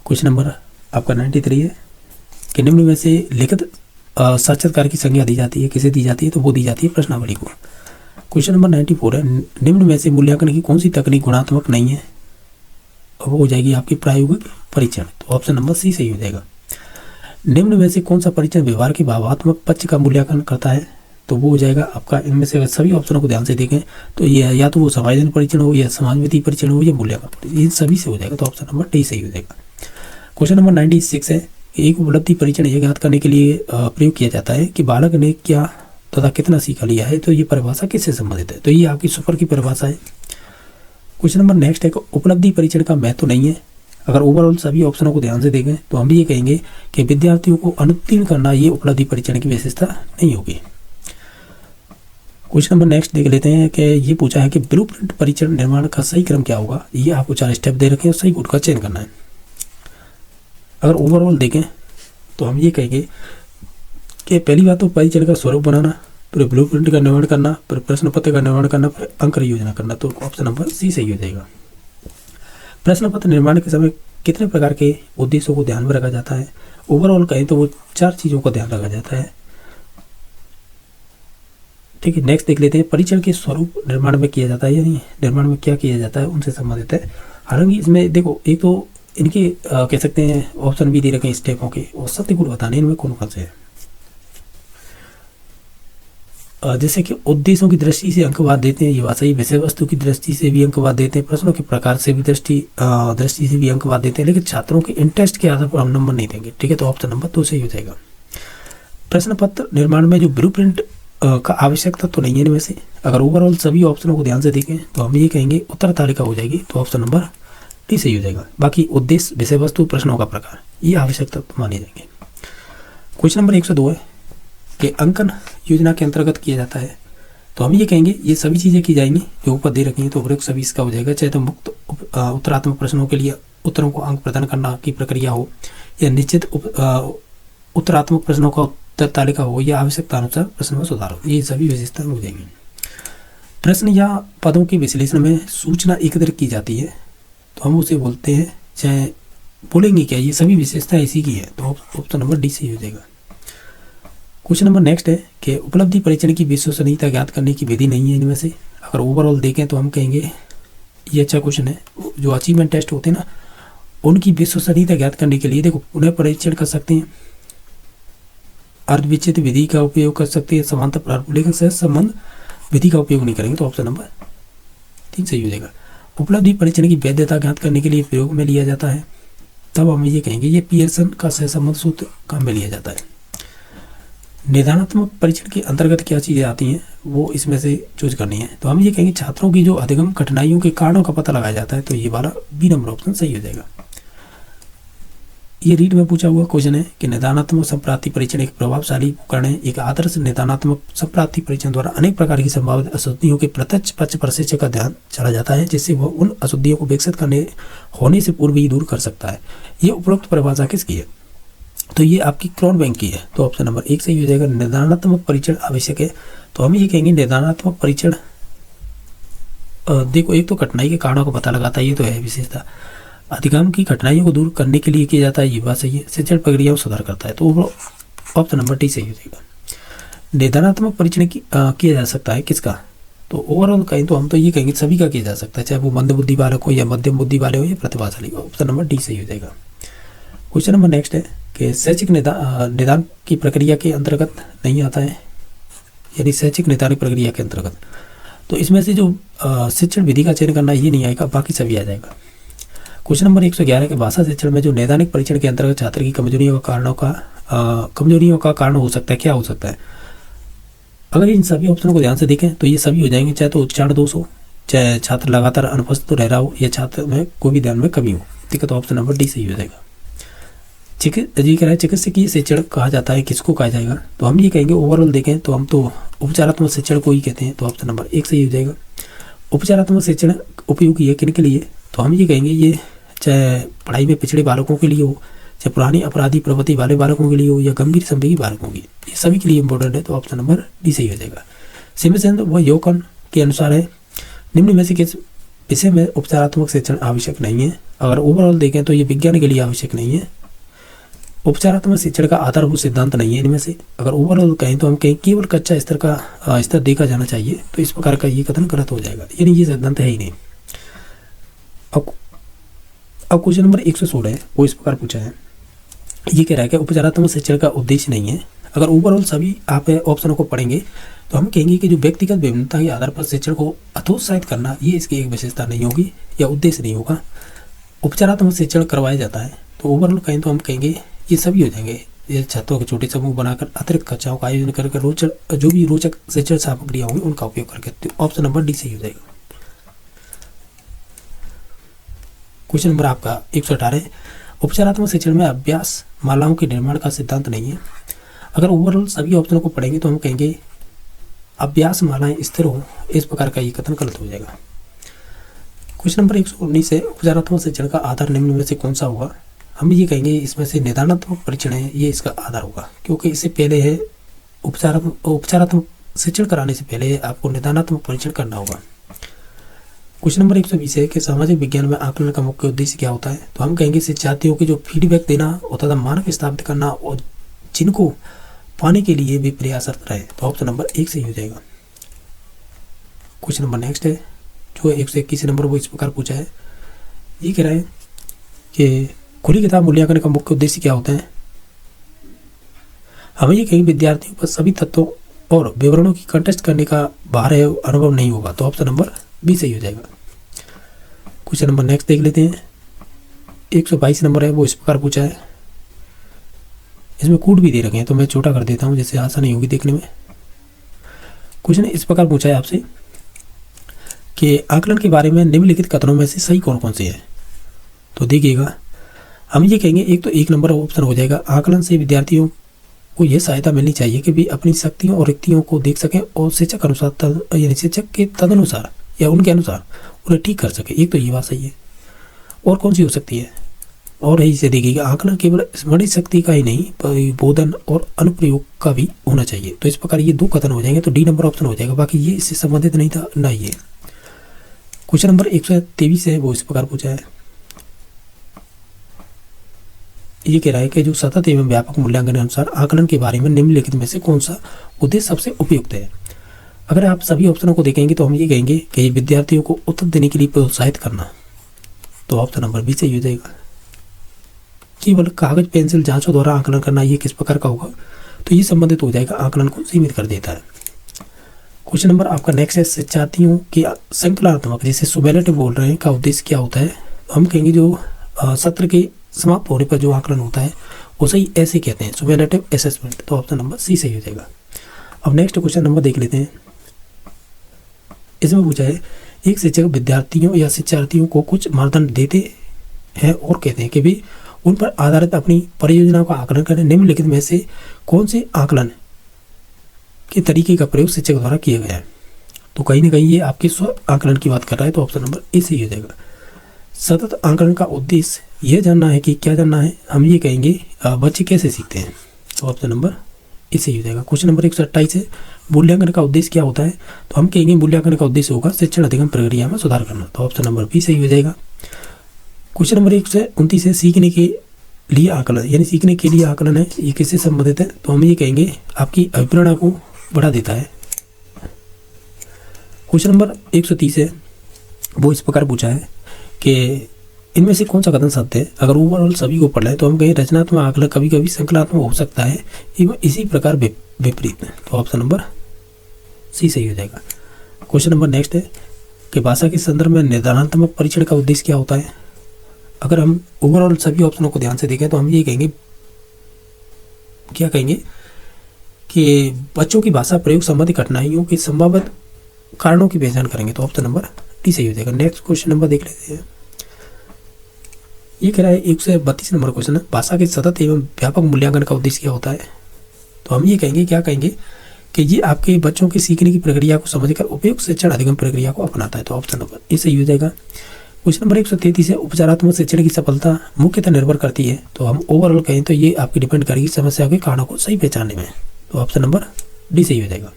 क्वेश्चन नंबर आपका 93 है कि निम्न में से लिखित साक्षात्कार की संज्ञा दी जाती है, किसे दी जाती है, तो वो दी जाती है प्रश्नावली को। क्वेश्चन नंबर 94 है, निम्न में से मूल्यांकन की कौन सी तकनीक गुणात्मक नहीं है, वो हो जाएगी आपकी प्रायोगिक परीक्षण। तो ऑप्शन नंबर सी सही हो जाएगा। निम्न में से कौन सा परीक्षण व्यवहार के भावात्मक पक्ष का मूल्यांकन करता है, तो वो हो जाएगा आपका, इनमें से सभी ऑप्शनों को ध्यान से देखें तो ये या तो वो समायोजन परीक्षण हो या समाजमिति परीक्षण हो या मूल्यांकन, इन सभी से हो जाएगा। तो ऑप्शन नंबर डी सही हो जाएगा। क्वेश्चन नंबर 96 है, एक उपलब्धि परीक्षण यह ज्ञात करने के लिए प्रयोग किया जाता है कि बालक ने क्या तथा कितना सीखा लिया है। तो ये परिभाषा किससे संबंधित है, तो ये आपकी सुपर की परिभाषा है। क्वेश्चन नंबर नेक्स्ट है, उपलब्धि परीक्षण का महत्व तो नहीं है। अगर ओवरऑल सभी ऑप्शनों को ध्यान से देखें तो हम ये कहेंगे कि विद्यार्थियों को अनुत्तीर्ण करना ये उपलब्धि परीक्षण की विशेषता नहीं होगी। क्वेश्चन नंबर नेक्स्ट देख लेते हैं कि ये पूछा है कि ब्लूप्रिंट परीक्षण निर्माण का सही क्रम क्या होगा। ये आपको 4 स्टेप दे रखे हैं, सही गुण का चयन करना है। अगर ओवरऑल देखें तो हम ये कहेंगे कि पहली बात तो परीक्षण का स्वरूप बनाना, फिर ब्लूप्रिंट का निर्माण करना, फिर प्रश्न पत्र का निर्माण करना, फिर अंक योजना करना। तो ऑप्शन नंबर सी सही हो जाएगा। प्रश्न पत्र निर्माण के समय कितने प्रकार के उद्देश्यों को ध्यान में रखा जाता है? ओवरऑल कहें तो वो 4 चीज़ों का ध्यान रखा जाता है। ठीक है, नेक्स्ट देख लेते हैं परीक्षण के स्वरूप निर्माण में किया जाता है, यानी निर्माण में क्या किया जाता है उनसे संबंधित है। हालांकि इसमें देखो एक तो इनके कह सकते हैं ऑप्शन भी दे रखे हैं स्टेपों के, और सत्य गुण बताने इनमें कौन कौन से हैं। जैसे कि उद्देश्यों की दृष्टि से अंकवाद देते हैं, ये बात सही। विषय वस्तु की दृष्टि से भी अंकवाद देते हैं, प्रश्नों के प्रकार से भी दृष्टि से भी अंकवाद देते हैं, लेकिन छात्रों के इंटरेस्ट के आधार पर हम नंबर नहीं देंगे। ठीक है, तो ऑप्शन नंबर 2 सही हो जाएगा। प्रश्न पत्र निर्माण में जो ब्लूप्रिंट का आवश्यकता तो नहीं है इनमें से। अगर ओवरऑल सभी ऑप्शनों को ध्यान से देखें तो हम ये कहेंगे उत्तर तालिका हो जाएगी, तो ऑप्शन नंबर डी सही हो जाएगा। बाकी उद्देश्य, विषय वस्तु, प्रश्नों का प्रकार, ये आवश्यकता तो माने जाएंगे। क्वेश्चन नंबर 102 है कि अंकन योजना के अंतर्गत किया जाता है, तो हम ये कहेंगे ये सभी चीज़ें की जाएंगी जो ऊपर दे रखी हैं, तो उपरोक्त सभी इसका हो जाएगा। चाहे तो मुक्त उत्तरात्मक प्रश्नों के लिए उत्तरों को अंक प्रदान करना की प्रक्रिया हो, या निश्चित उत्तरात्मक प्रश्नों का उत्तर तालिका हो, या आवश्यकता अनुसार प्रश्न में सुधार हो, ये सभी विशेषताएं हो जाएंगी। प्रश्न या पदों के विश्लेषण में सूचना एकत्रित की जाती है, तो हम उसे बोलते हैं, चाहे बोलेंगे क्या, ये सभी विशेषताएं इसी की है, तो ऑप्शन नंबर डी सही हो जाएगा। क्वेश्चन नंबर नेक्स्ट है कि उपलब्धि परीक्षण की विश्वसनीयता ज्ञात करने की विधि नहीं है इनमें से। अगर ओवरऑल देखें तो हम कहेंगे ये अच्छा क्वेश्चन है। जो अचीवमेंट टेस्ट होते हैं ना, उनकी विश्वसनीयता ज्ञात करने के लिए देखो पुनः परीक्षण कर सकते हैं, अर्धविच्छेद विधि का उपयोग कर सकते हैं, समांतर प्रारूप, लेकिन सहसंबंध विधि का उपयोग नहीं करेंगे, तो ऑप्शन नंबर 3 सही हो जाएगा। उपलब्धि परीक्षण की वैधता ज्ञात करने के लिए प्रयोग में लिया जाता है, तब हम ये कहेंगे ये पियर्सन का सहसंबंध सूत्र काम में लिया जाता है। निदानात्मक परीक्षण के अंतर्गत क्या चीज़ें आती हैं वो इसमें से चूज करनी है, तो हम ये कहेंगे छात्रों की जो अधिगम कठिनाइयों के कारणों का पता लगाया जाता है, तो ये वाला बी नंबर ऑप्शन सही हो जाएगा। ये रीड में पूछा हुआ क्वेश्चन है कि निदानात्मक संप्राप्ति परीक्षण एक प्रभावशाली उपकरण है। एक आदर्श निदानात्मक संप्राप्ति परीक्षण द्वारा अनेक प्रकार की संभावित अशुद्धियों के प्रत्यक्ष पक्ष प्रशिक्षक का ध्यान चला जाता है, जिससे वह उन अशुद्धियों को विकसित करने होने से पूर्व ही दूर कर सकता है। ये उपरोक्त परिभाषा किसकी है? तो ये आपकी क्रॉन बैंक की है, तो ऑप्शन नंबर 1 सही हो जाएगा। निदानात्मक परीक्षण आवश्यक है, तो हम ये कहेंगे निदानात्मक परीक्षण देखो एक तो कठिनाई के कारणों का पता लगाता है, ये तो है विशेषता। अधिगम की कठिनाइयों को दूर करने के लिए किया जाता है, ये बात सही है। शिक्षण प्रक्रिया में सुधार करता है, तो ऑप्शन नंबर डी सही हो जाएगा। निदानात्मक परीक्षण किया जा सकता है किसका? तो ओवरऑल कहें तो हम तो ये कहेंगे सभी का किया जा सकता है, चाहे वो मंद बुद्धि बालक हो या मध्यम बुद्धि वाले हो या प्रतिभाशाली हो, ऑप्शन नंबर डी सही हो जाएगा। क्वेश्चन नंबर नेक्स्ट है कि शैक्षिक निदान की प्रक्रिया के अंतर्गत नहीं आता है, यानी शैक्षिक निदान प्रक्रिया के अंतर्गत, तो इसमें से जो शिक्षण विधि का चयन करना ये नहीं आएगा, बाकी सभी आ जाएगा। क्वेश्चन नंबर 111 के भाषा शिक्षण में जो नैदानिक परीक्षण के अंतर्गत छात्र की कमजोरियों का कारण हो सकता है, क्या हो सकता है? अगर इन सभी ऑप्शनों को ध्यान से देखें तो ये सभी हो जाएंगे, चाहे तो उच्चारण दोष हो, चाहे छात्र लगातार अनुपस्थित रह रहा हो, या छात्र में कोई भी ध्यान में कमी हो। ठीक है, तो ऑप्शन नंबर डी सही हो जाएगा। चिकित्सकीय शिक्षण कहा जाता है, किसको कहा जाएगा? तो हम ये कहेंगे ओवरऑल देखें तो हम तो उपचारात्मक शिक्षण को ही कहते हैं, तो ऑप्शन नंबर 1 सही हो जाएगा। उपचारात्मक शिक्षण उपयोगी है किन के लिए? तो हम ये कहेंगे ये चाहे पढ़ाई में पिछड़े बालकों के लिए हो, चाहे पुरानी अपराधी प्रवृत्ति वाले बालकों के लिए हो, या गंभीर संवेगी बालकों की, ये सभी के लिए इंपॉर्टेंट है, तो ऑप्शन नंबर डी सही हो जाएगा। सिमचंद व योकन के अनुसार है निम्न में से किस विषय में उपचारात्मक शिक्षण आवश्यक नहीं है? अगर ओवरऑल देखें तो ये विज्ञान के लिए आवश्यक नहीं है। उपचारात्मक शिक्षण का आधारभूत सिद्धांत नहीं है इनमें से। अगर ओवरऑल कहें तो हम कहें केवल कच्चा स्तर का स्तर देखा जाना चाहिए, तो इस प्रकार का ये कथन गलत हो जाएगा, यानी ये सिद्धांत है ही नहीं। अब क्वेश्चन नंबर 116 है, वो इस प्रकार पूछा है, ये कह रहा है कि उपचारात्मक शिक्षण का उद्देश्य नहीं है। अगर ओवरऑल सभी आप ऑप्शनों को पढ़ेंगे तो हम कहेंगे कि जो व्यक्तिगत विभिन्नता के आधार पर शिक्षण को हतोत्साहित करना, ये इसकी एक विशेषता नहीं होगी या उद्देश्य नहीं होगा। उपचारात्मक शिक्षण करवाया जाता है, तो ओवरऑल कहें तो हम कहेंगे ये सभी हो जाएंगे। ये छात्रों के छोटे समूह बनाकर अतिरिक्त कक्षाओं का आयोजन करके रोचक जो भी रोचक शिक्षण सामग्रियाँ होंगी उनका उपयोग करके, तो ऑप्शन नंबर डी सही हो जाएगा। क्वेश्चन नंबर आपका 118 है, उपचारात्मक शिक्षण में अभ्यास मालाओं के निर्माण का सिद्धांत नहीं है। अगर ओवरऑल सभी ऑप्शनों को पढ़ेंगे तो हम कहेंगे अभ्यास मालाएं स्थिर हो, इस प्रकार का ये कथन गलत हो जाएगा। क्वेश्चन नंबर 119 है, उपचारात्मक शिक्षण का आधार निम्न में से कौन सा होगा? हम ये कहेंगे इसमें से निदानात्मक परीक्षण है, ये इसका आधार होगा, क्योंकि इससे पहले है उपचारात्मक शिक्षण कराने से पहले आपको निदानात्मक परीक्षण करना होगा। क्वेश्चन नंबर 120 है कि सामाजिक विज्ञान में आकलन का मुख्य उद्देश्य क्या होता है? तो हम कहेंगे शिक्षार्थियों की जो फीडबैक देना होता था, मानक स्थापित करना और जिनको पाने के लिए भी प्रयासरत रहे। तो ऑप्शन नंबर 1 सही हो जाएगा। क्वेश्चन नंबर नेक्स्ट है जो 121 नंबर, वो इस प्रकार पूछा है। ये कह रहा है कि खुली किताब मूल्यांकन का मुख्य उद्देश्य क्या होता है? हमें ये कहेंगे विद्यार्थियों पर सभी तत्वों और विवरणों की कंटेस्ट करने का भार है अनुभव नहीं होगा। तो ऑप्शन नंबर बी सही हो जाएगा। क्वेश्चन नंबर नेक्स्ट देख लेते हैं। 122 नंबर है, वो इस प्रकार पूछा है। इसमें कूट भी दे रखे हैं तो मैं छोटा कर देता हूँ जिससे आसानी होगी देखने में। क्वेश्चन इस प्रकार पूछा है आपसे कि आकलन के बारे में निम्नलिखित कथनों में से सही कौन कौन से हैं? तो देखिएगा, हम ये कहेंगे एक तो 1 नंबर ऑप्शन हो जाएगा, आकलन से विद्यार्थियों को यह सहायता मिलनी चाहिए कि वे अपनी शक्तियों और रिक्तियों को देख सकें और शिक्षक अनुसार यानी शिक्षक के तदनुसार या उनके अनुसार उन्हें ठीक कर सके। एक तो ये बात सही है। और कौन सी हो सकती है? और यही से देखिएगा, आकलन केवल स्मृति शक्ति का ही नहीं पर बोधन और अनुप्रयोग का भी होना चाहिए। तो इस प्रकार ये 2 कथन हो जाएंगे। तो डी नंबर ऑप्शन हो जाएगा, बाकी ये इससे संबंधित नहीं था ना ये। क्वेश्चन नंबर 123 है, वो इस प्रकार पूछा है। ये कह रहा है कि जो सतत एवं व्यापक मूल्यांकन के अनुसार आकलन के बारे में निम्नलिखित में से कौन सा उद्देश्य सबसे उपयुक्त है? अगर आप सभी ऑप्शनों को देखेंगे तो हम ये कहेंगे कि विद्यार्थियों को उत्तर देने के लिए प्रोत्साहित करना। तो ऑप्शन नंबर बी सही हो जाएगा। केवल कागज पेंसिल जांचों द्वारा आकलन करना, ये किस प्रकार का होगा? तो ये संबंधित हो जाएगा, आकलन को सीमित कर देता है। क्वेश्चन नंबर आपका नेक्स्ट है, शिक्षार्थियों के श्रृंखलात्मक जैसे सुमेलेटिव बोल रहे हैं का उद्देश्य क्या होता है? हम कहेंगे जो सत्र के समाप्त होने पर जो आकलन होता है उसे ही ऐसे कहते हैं, सुमेलेटिव असेसमेंट। तो ऑप्शन नंबर सी सही हो जाएगा। अब नेक्स्ट क्वेश्चन नंबर देख लेते हैं। इसमें पूछा है, एक शिक्षक विद्यार्थियों या शिक्षार्थियों को कुछ मानदंड देते हैं और कहते हैं कि वे उन पर आधारित अपनी परियोजनाओं का आकलन करें। निम्नलिखित में से कौन से आकलन के तरीके का प्रयोग शिक्षक द्वारा किया गया है? तो कहीं ना कहीं ये आपके स्व आकलन की बात कर रहा है। तो ऑप्शन नंबर ए सही हो जाएगा। सतत आकलन का उद्देश्य यह जानना है कि क्या जानना है? हम ये कहेंगे बच्चे कैसे सीखते हैं। तो ऑप्शन नंबर ए सही हो जाएगा। क्वेश्चन नंबर 128 है, मूल्यांकन का उद्देश्य क्या होता है? तो हम कहेंगे मूल्यांकन का उद्देश्य होगा शिक्षण अधिगम प्रक्रिया में सुधार करना। तो ऑप्शन नंबर बी सही हो जाएगा। क्वेश्चन नंबर 129 है, सीखने के लिए आकलन यानी सीखने के लिए आकलन है, ये किससे संबंधित है? तो हम ये कहेंगे आपकी अभिप्रेरणा को बढ़ा देता है। क्वेश्चन नंबर 130 है, वो इस प्रकार पूछा है कि इनमें से कौन सा कथन सत्य है? अगर ओवरऑल सभी को पढ़ना है तो हम कहें रचनात्मक आकलन कभी कभी संकलात्मक हो सकता है एवं इसी प्रकार विपरीत है। तो ऑप्शन नंबर सी सही हो जाएगा। क्वेश्चन नंबर नेक्स्ट है कि भाषा के संदर्भ में निर्धारणात्मक परीक्षण का उद्देश्य क्या होता है? अगर हम ओवरऑल सभी ऑप्शनों को ध्यान से देखें तो हम ये कहेंगे, क्या कहेंगे कि बच्चों की भाषा प्रयोग संबंधी कठिनाइयों की संभावित कारणों की पहचान करेंगे। तो ऑप्शन नंबर डी सही हो जाएगा। नेक्स्ट क्वेश्चन नंबर देख लेते हैं। ये कह रहा है 132 नंबर क्वेश्चन है, भाषा के सतत एवं व्यापक मूल्यांकन का उद्देश्य क्या होता है? तो हम ये कहेंगे, क्या कहेंगे कि ये आपके बच्चों की सीखने की प्रक्रिया को समझकर उपयुक्त शिक्षण अधिगम प्रक्रिया को अपनाता है। तो ऑप्शन नंबर ए सही हो जाएगा। क्वेश्चन नंबर 133 है, उपचारात्मक शिक्षण की सफलता मुख्यतः निर्भर करती है। तो हम ओवरऑल कहें तो ये आपकी डिपेंड करेगी समस्या के कारणों को सही पहचानने में। तो ऑप्शन नंबर डी सही हो जाएगा।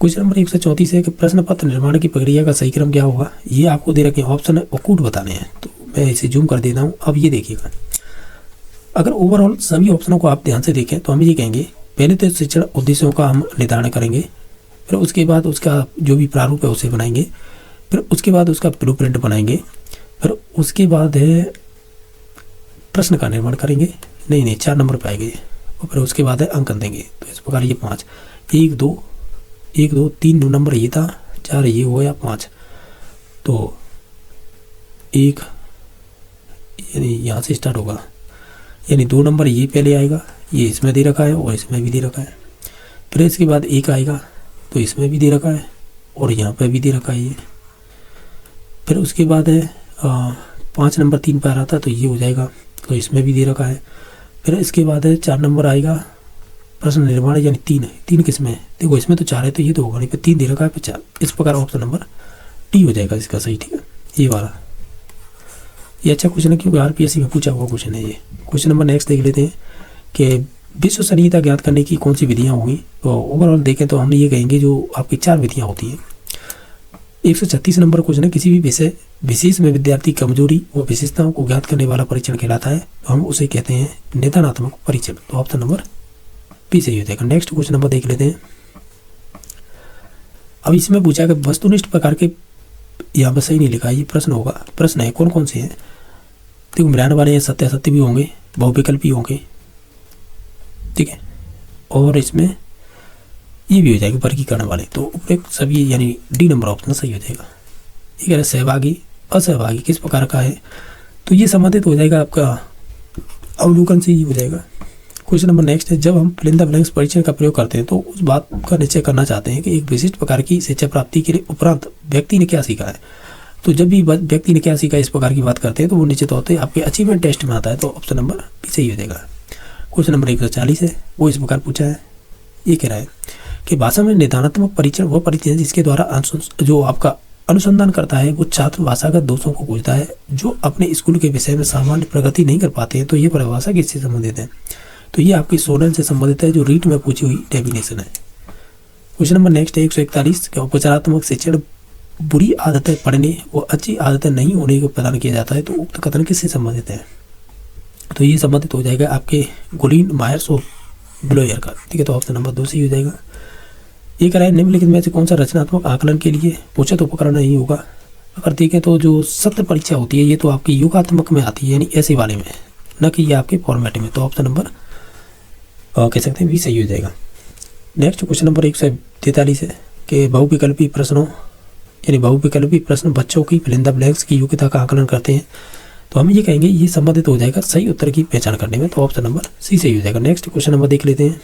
क्वेश्चन नंबर 134 है कि प्रश्न पत्र निर्माण की प्रक्रिया का सही क्रम क्या होगा? ये आपको दे रखे ऑप्शन है और कूट बताने हैं। तो मैं इसे जूम कर देता हूँ। अब ये देखिएगा, अगर ओवरऑल सभी ऑप्शनों को आप ध्यान से देखें तो हम ये कहेंगे, पहले तो शिक्षण उद्देश्यों का हम निर्धारण करेंगे, फिर उसके बाद उसका जो भी प्रारूप है उसे बनाएंगे, फिर उसके बाद उसका ब्लूप्रिंट बनाएंगे, फिर उसके बाद है प्रश्न का निर्माण करेंगे। नहीं 4 नंबर पे आएंगे और फिर उसके बाद है अंकन देंगे। तो इस प्रकार ये 5 1 2 3 नंबर ये था, 4 ये हो गया, 5 तो 1 यानी यहाँ से स्टार्ट होगा, यानी 2 नंबर ये पहले आएगा, ये इसमें दे रखा है और इसमें भी दे रखा है। फिर इसके बाद 1 आएगा तो इसमें भी दे रखा है और यहाँ पे भी दे रखा है ये। फिर उसके बाद है 5 नंबर 3 पर आता तो ये हो जाएगा, तो इसमें भी दे रखा है। फिर इसके बाद है 4 नंबर आएगा प्रश्न निर्माण, यानी 3 किसमें है? देखो इसमें तो 4 है तो ये तो होगा नहीं, फिर 3 दे रखा है, फिर 4। इस प्रकार ऑप्शन नंबर डी हो जाएगा इसका सही। ठीक है, ये वाला ये अच्छा क्वेश्चन है क्योंकि आरपीएससी में पूछा हुआ क्वेश्चन है ये। क्वेश्चन नंबर नेक्स्ट देख लेते हैं कि विश्वसनीयता ज्ञात करने की कौन सी विधियाँ होंगी? तो ओवरऑल देखें तो हम ये कहेंगे जो आपकी 4 विधियाँ होती हैं। 136 नंबर क्वेश्चन है, किसी भी विषय विशेष में विद्यार्थी कमजोरी और विशेषताओं को ज्ञात करने वाला परीक्षण कहलाता है, तो हम उसे कहते हैं निदानात्मक परीक्षण। तो ऑप्शन नंबर बी सही हो जाएगा। नेक्स्ट क्वेश्चन नंबर देख लेते हैं। अब इसमें पूछा कि वस्तुनिष्ठ प्रकार के, यहाँ पर सही नहीं लिखा है, ये प्रश्न होगा। प्रश्न है कौन कौन से हैं? देखो मिलान वाले हैं, सत्यासत्य भी होंगे, बहुविकल्पी होंगे, ठीक है, और इसमें ये भी हो जाएगा वर्गीकरण वाले। तो उपयुक्त सभी यानी डी नंबर ऑप्शन सही हो जाएगा। ये कह रहे सहभागी असहभागी किस प्रकार का है, तो ये संबंधित हो जाएगा आपका अवलोकन से ही हो जाएगा। क्वेश्चन नंबर नेक्स्ट है, जब हम फिल इन द ब्लैंक्स परीक्षण का प्रयोग करते हैं तो उस बात का निश्चय करना चाहते हैं कि एक विशिष्ट प्रकार की शिक्षा प्राप्ति के लिए उपरांत व्यक्ति ने क्या सीखा है। तो जब भी व्यक्ति ने क्या सीखा इस प्रकार की बात करते हैं तो वो निश्चित तौर पर आपके अचीवमेंट टेस्ट में आता है। तो ऑप्शन नंबर बी सही हो जाएगा। क्वेश्चन नंबर 140 है, वो इस प्रकार पूछा है। ये कह रहा है कि भाषा में निदानात्मक परीक्षण वह परीक्षण है जिसके द्वारा जो आपका अनुसंधान करता है वो छात्र भाषागत दोषों को खोजता है जो अपने स्कूल के विषय में सामान्य प्रगति नहीं कर पाते हैं। तो ये परिभाषा किससे संबंधित है? तो ये आपकी सोनल से संबंधित है, जो रीट में पूछी हुई डेफिनेशन है। क्वेश्चन नंबर नेक्स्ट है 141 के उपचारात्मक शिक्षण बुरी आदतें पढ़ने व अच्छी आदतें नहीं होने को प्रदान किया जाता है। तो उक्त कथन किससे संबंधित है? तो ये संबंधित हो जाएगा आपके गुलीन, मायर्स और ब्लोयर का, ठीक है। तो ऑप्शन नंबर 2 सही हो जाएगा। ये कह रहा है निम्नलिखित में से कौन सा रचनात्मक आकलन के लिए उचित उपकरण नहीं होगा? अगर देखें तो जो सत्य परीक्षा होती है ये तो आपकी योगात्मक में आती है, यानी ऐसे वाले में, न कि ये आपके फॉर्मेट में। तो ऑप्शन नंबर कह सकते हैं भी सही हो जाएगा। नेक्स्ट क्वेश्चन नंबर 143 है कि बहुविकल्पी प्रश्नों यानी बहुविकल्पी प्रश्न बच्चों की फिल इन द ब्लैंक्स की योग्यता का आकलन करते हैं। तो हम ये कहेंगे ये संबंधित हो जाएगा सही उत्तर की पहचान करने में। तो ऑप्शन नंबर सी सही हो जाएगा। नेक्स्ट क्वेश्चन नंबर देख लेते हैं।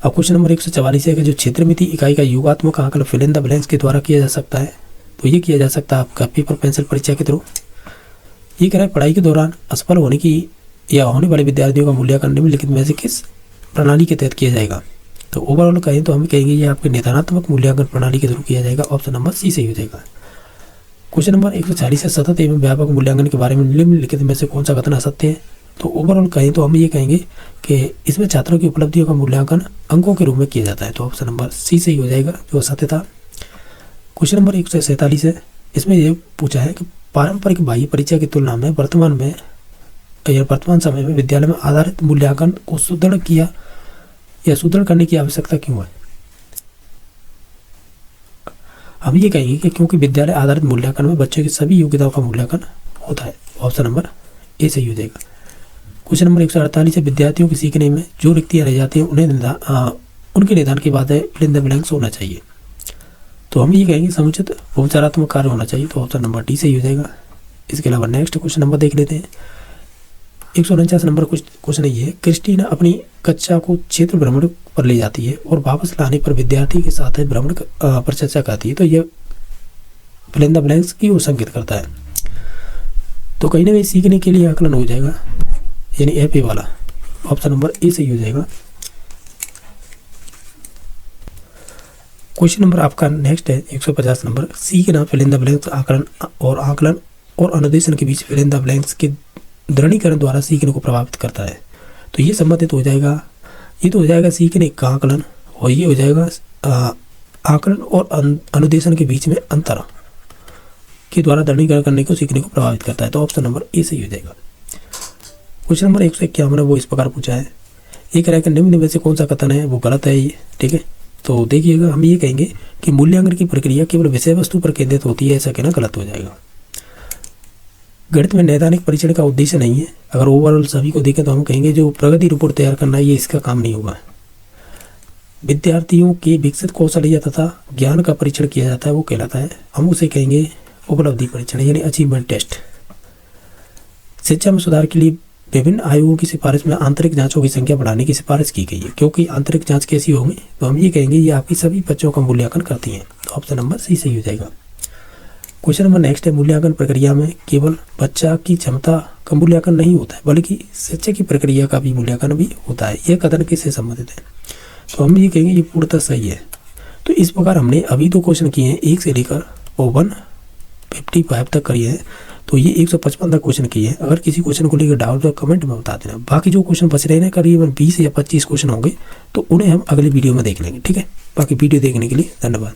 अब क्वेश्चन नंबर 144 है कि जो क्षेत्र मिति इकाई का योगात्मक आकलन फिल इन द ब्लैंक्स के द्वारा किया जा सकता है। तो ये किया जा सकता है आपका पेपर पेंसिल परीक्षा के थ्रू। ये कह रहा है पढ़ाई के दौरान असफल होने की या होने वाले विद्यार्थियों का मूल्यांकन निम्नलिखित में से किस प्रणाली के तहत किया जाएगा? तो ओवरऑल कहें तो हम कहेंगे ये आपके निदानात्मक मूल्यांकन प्रणाली के थ्रू किया जाएगा। ऑप्शन नंबर सी सही हो जाएगा। क्वेश्चन नंबर 140 है सतत एवं व्यापक मूल्यांकन के बारे में निम्नलिखित में से कौन सा कथन असत्य है? तो ओवरऑल कहें तो हम ये कहेंगे कि इसमें छात्रों की उपलब्धियों का मूल्यांकन अंकों के रूप में किया जाता है। तो ऑप्शन नंबर सी सही हो जाएगा, जो असत्य था। क्वेश्चन नंबर 147 है, इसमें यह पूछा है कि पारंपरिक बाह्य परीक्षा की तुलना में वर्तमान समय में विद्यालय में आधारित मूल्यांकन को सुदृढ़ करने की आवश्यकता क्यों है? हम ये कहेंगे कि क्योंकि विद्यालय आधारित मूल्यांकन में बच्चों की सभी योग्यताओं का मूल्यांकन होता है। ऑप्शन नंबर ए सही हो जाएगा। क्वेश्चन नंबर 148 है विद्यार्थियों के सीखने में जो रिक्तियाँ रह जाती हैं उनके निदान की बात है फिल इन द ब्लैंक्स होना चाहिए। तो हम ये कहेंगे समुचित उपचारात्मक कार्य होना चाहिए। तो ऑप्शन नंबर डी सही हो जाएगा। इसके अलावा नेक्स्ट क्वेश्चन नंबर देख लेते हैं। 149 नंबर क्वेश्चन ये है, क्रिस्टीना अपनी कक्षा को क्षेत्र भ्रमण पर ले जाती है और वापस लाने पर विद्यार्थी के साथ भ्रमण पर चर्चा करती है। तो यह फिल इन द ब्लैंक्स की वो संकेत करता है। तो कहीं ना कहीं सीखने के लिए आकलन हो जाएगा, यानी एफ ए वाला। ऑप्शन नंबर ए सही हो जाएगा। क्वेश्चन नंबर आपका नेक्स्ट है 150 नंबर, सीखना फिल इन द ब्लैंक्स आकलन और अनुदेशन के बीच फिल इन द ब्लैंक्स के दृढ़ीकरण द्वारा सीखने को प्रभावित करता है। तो ये संबंधित हो जाएगा, ये तो हो जाएगा सीखने का आकलन, और ये हो जाएगा आकलन और अनुदेशन के बीच में अंतर के द्वारा दृढ़ीकरण करने को सीखने को प्रभावित करता है। तो ऑप्शन नंबर ए सही हो जाएगा। क्वेश्चन नंबर 151 वो इस प्रकार पूछा है, एक रह निम्न में से कौन सा कथन है वो गलत है ये, ठीक है। तो देखिएगा हम ये कहेंगे कि मूल्यांकन की प्रक्रिया केवल विषय वस्तु पर केंद्रित होती है, ऐसा कहना गलत हो जाएगा। गणित में नैदानिक परीक्षण का उद्देश्य नहीं है। अगर ओवरऑल सभी को देखें तो हम कहेंगे जो प्रगति रिपोर्ट तैयार करना ये इसका काम नहीं होगा। विद्यार्थियों के विकसित कौशल तथा ज्ञान का परीक्षण किया जाता है, वो कहलाता है, हम उसे कहेंगे उपलब्धि परीक्षण यानी अचीवमेंट टेस्ट। शिक्षा में सुधार के लिए विभिन्न आयोगों की सिफारिश में आंतरिक जांचों की संख्या बढ़ाने की सिफारिश की गई है। क्योंकि आंतरिक जांच कैसी होगी तो हम ये कहेंगे ये आपकी सभी बच्चों का मूल्यांकन करती हैं। तो ऑप्शन नंबर सी सही हो जाएगा। क्वेश्चन नंबर नेक्स्ट है, मूल्यांकन प्रक्रिया में केवल बच्चा की क्षमता का मूल्यांकन नहीं होता है बल्कि शिक्षक की प्रक्रिया का भी मूल्यांकन भी होता है। यह कथन किससे संबंधित है? तो हम ये कहेंगे ये पूर्णतः सही है। तो इस प्रकार हमने अभी 2 क्वेश्चन किए हैं, 1 से लेकर 155 तक करिए हैं। तो ये 155 तक क्वेश्चन किए हैं। अगर किसी क्वेश्चन को लेकर डाउट तो कमेंट में बता देना। बाकी जो क्वेश्चन बच रहे हैं करीबन 20 या 25 क्वेश्चन होंगे, तो उन्हें हम अगले वीडियो में देख लेंगे। ठीक है, बाकी वीडियो देखने के लिए धन्यवाद।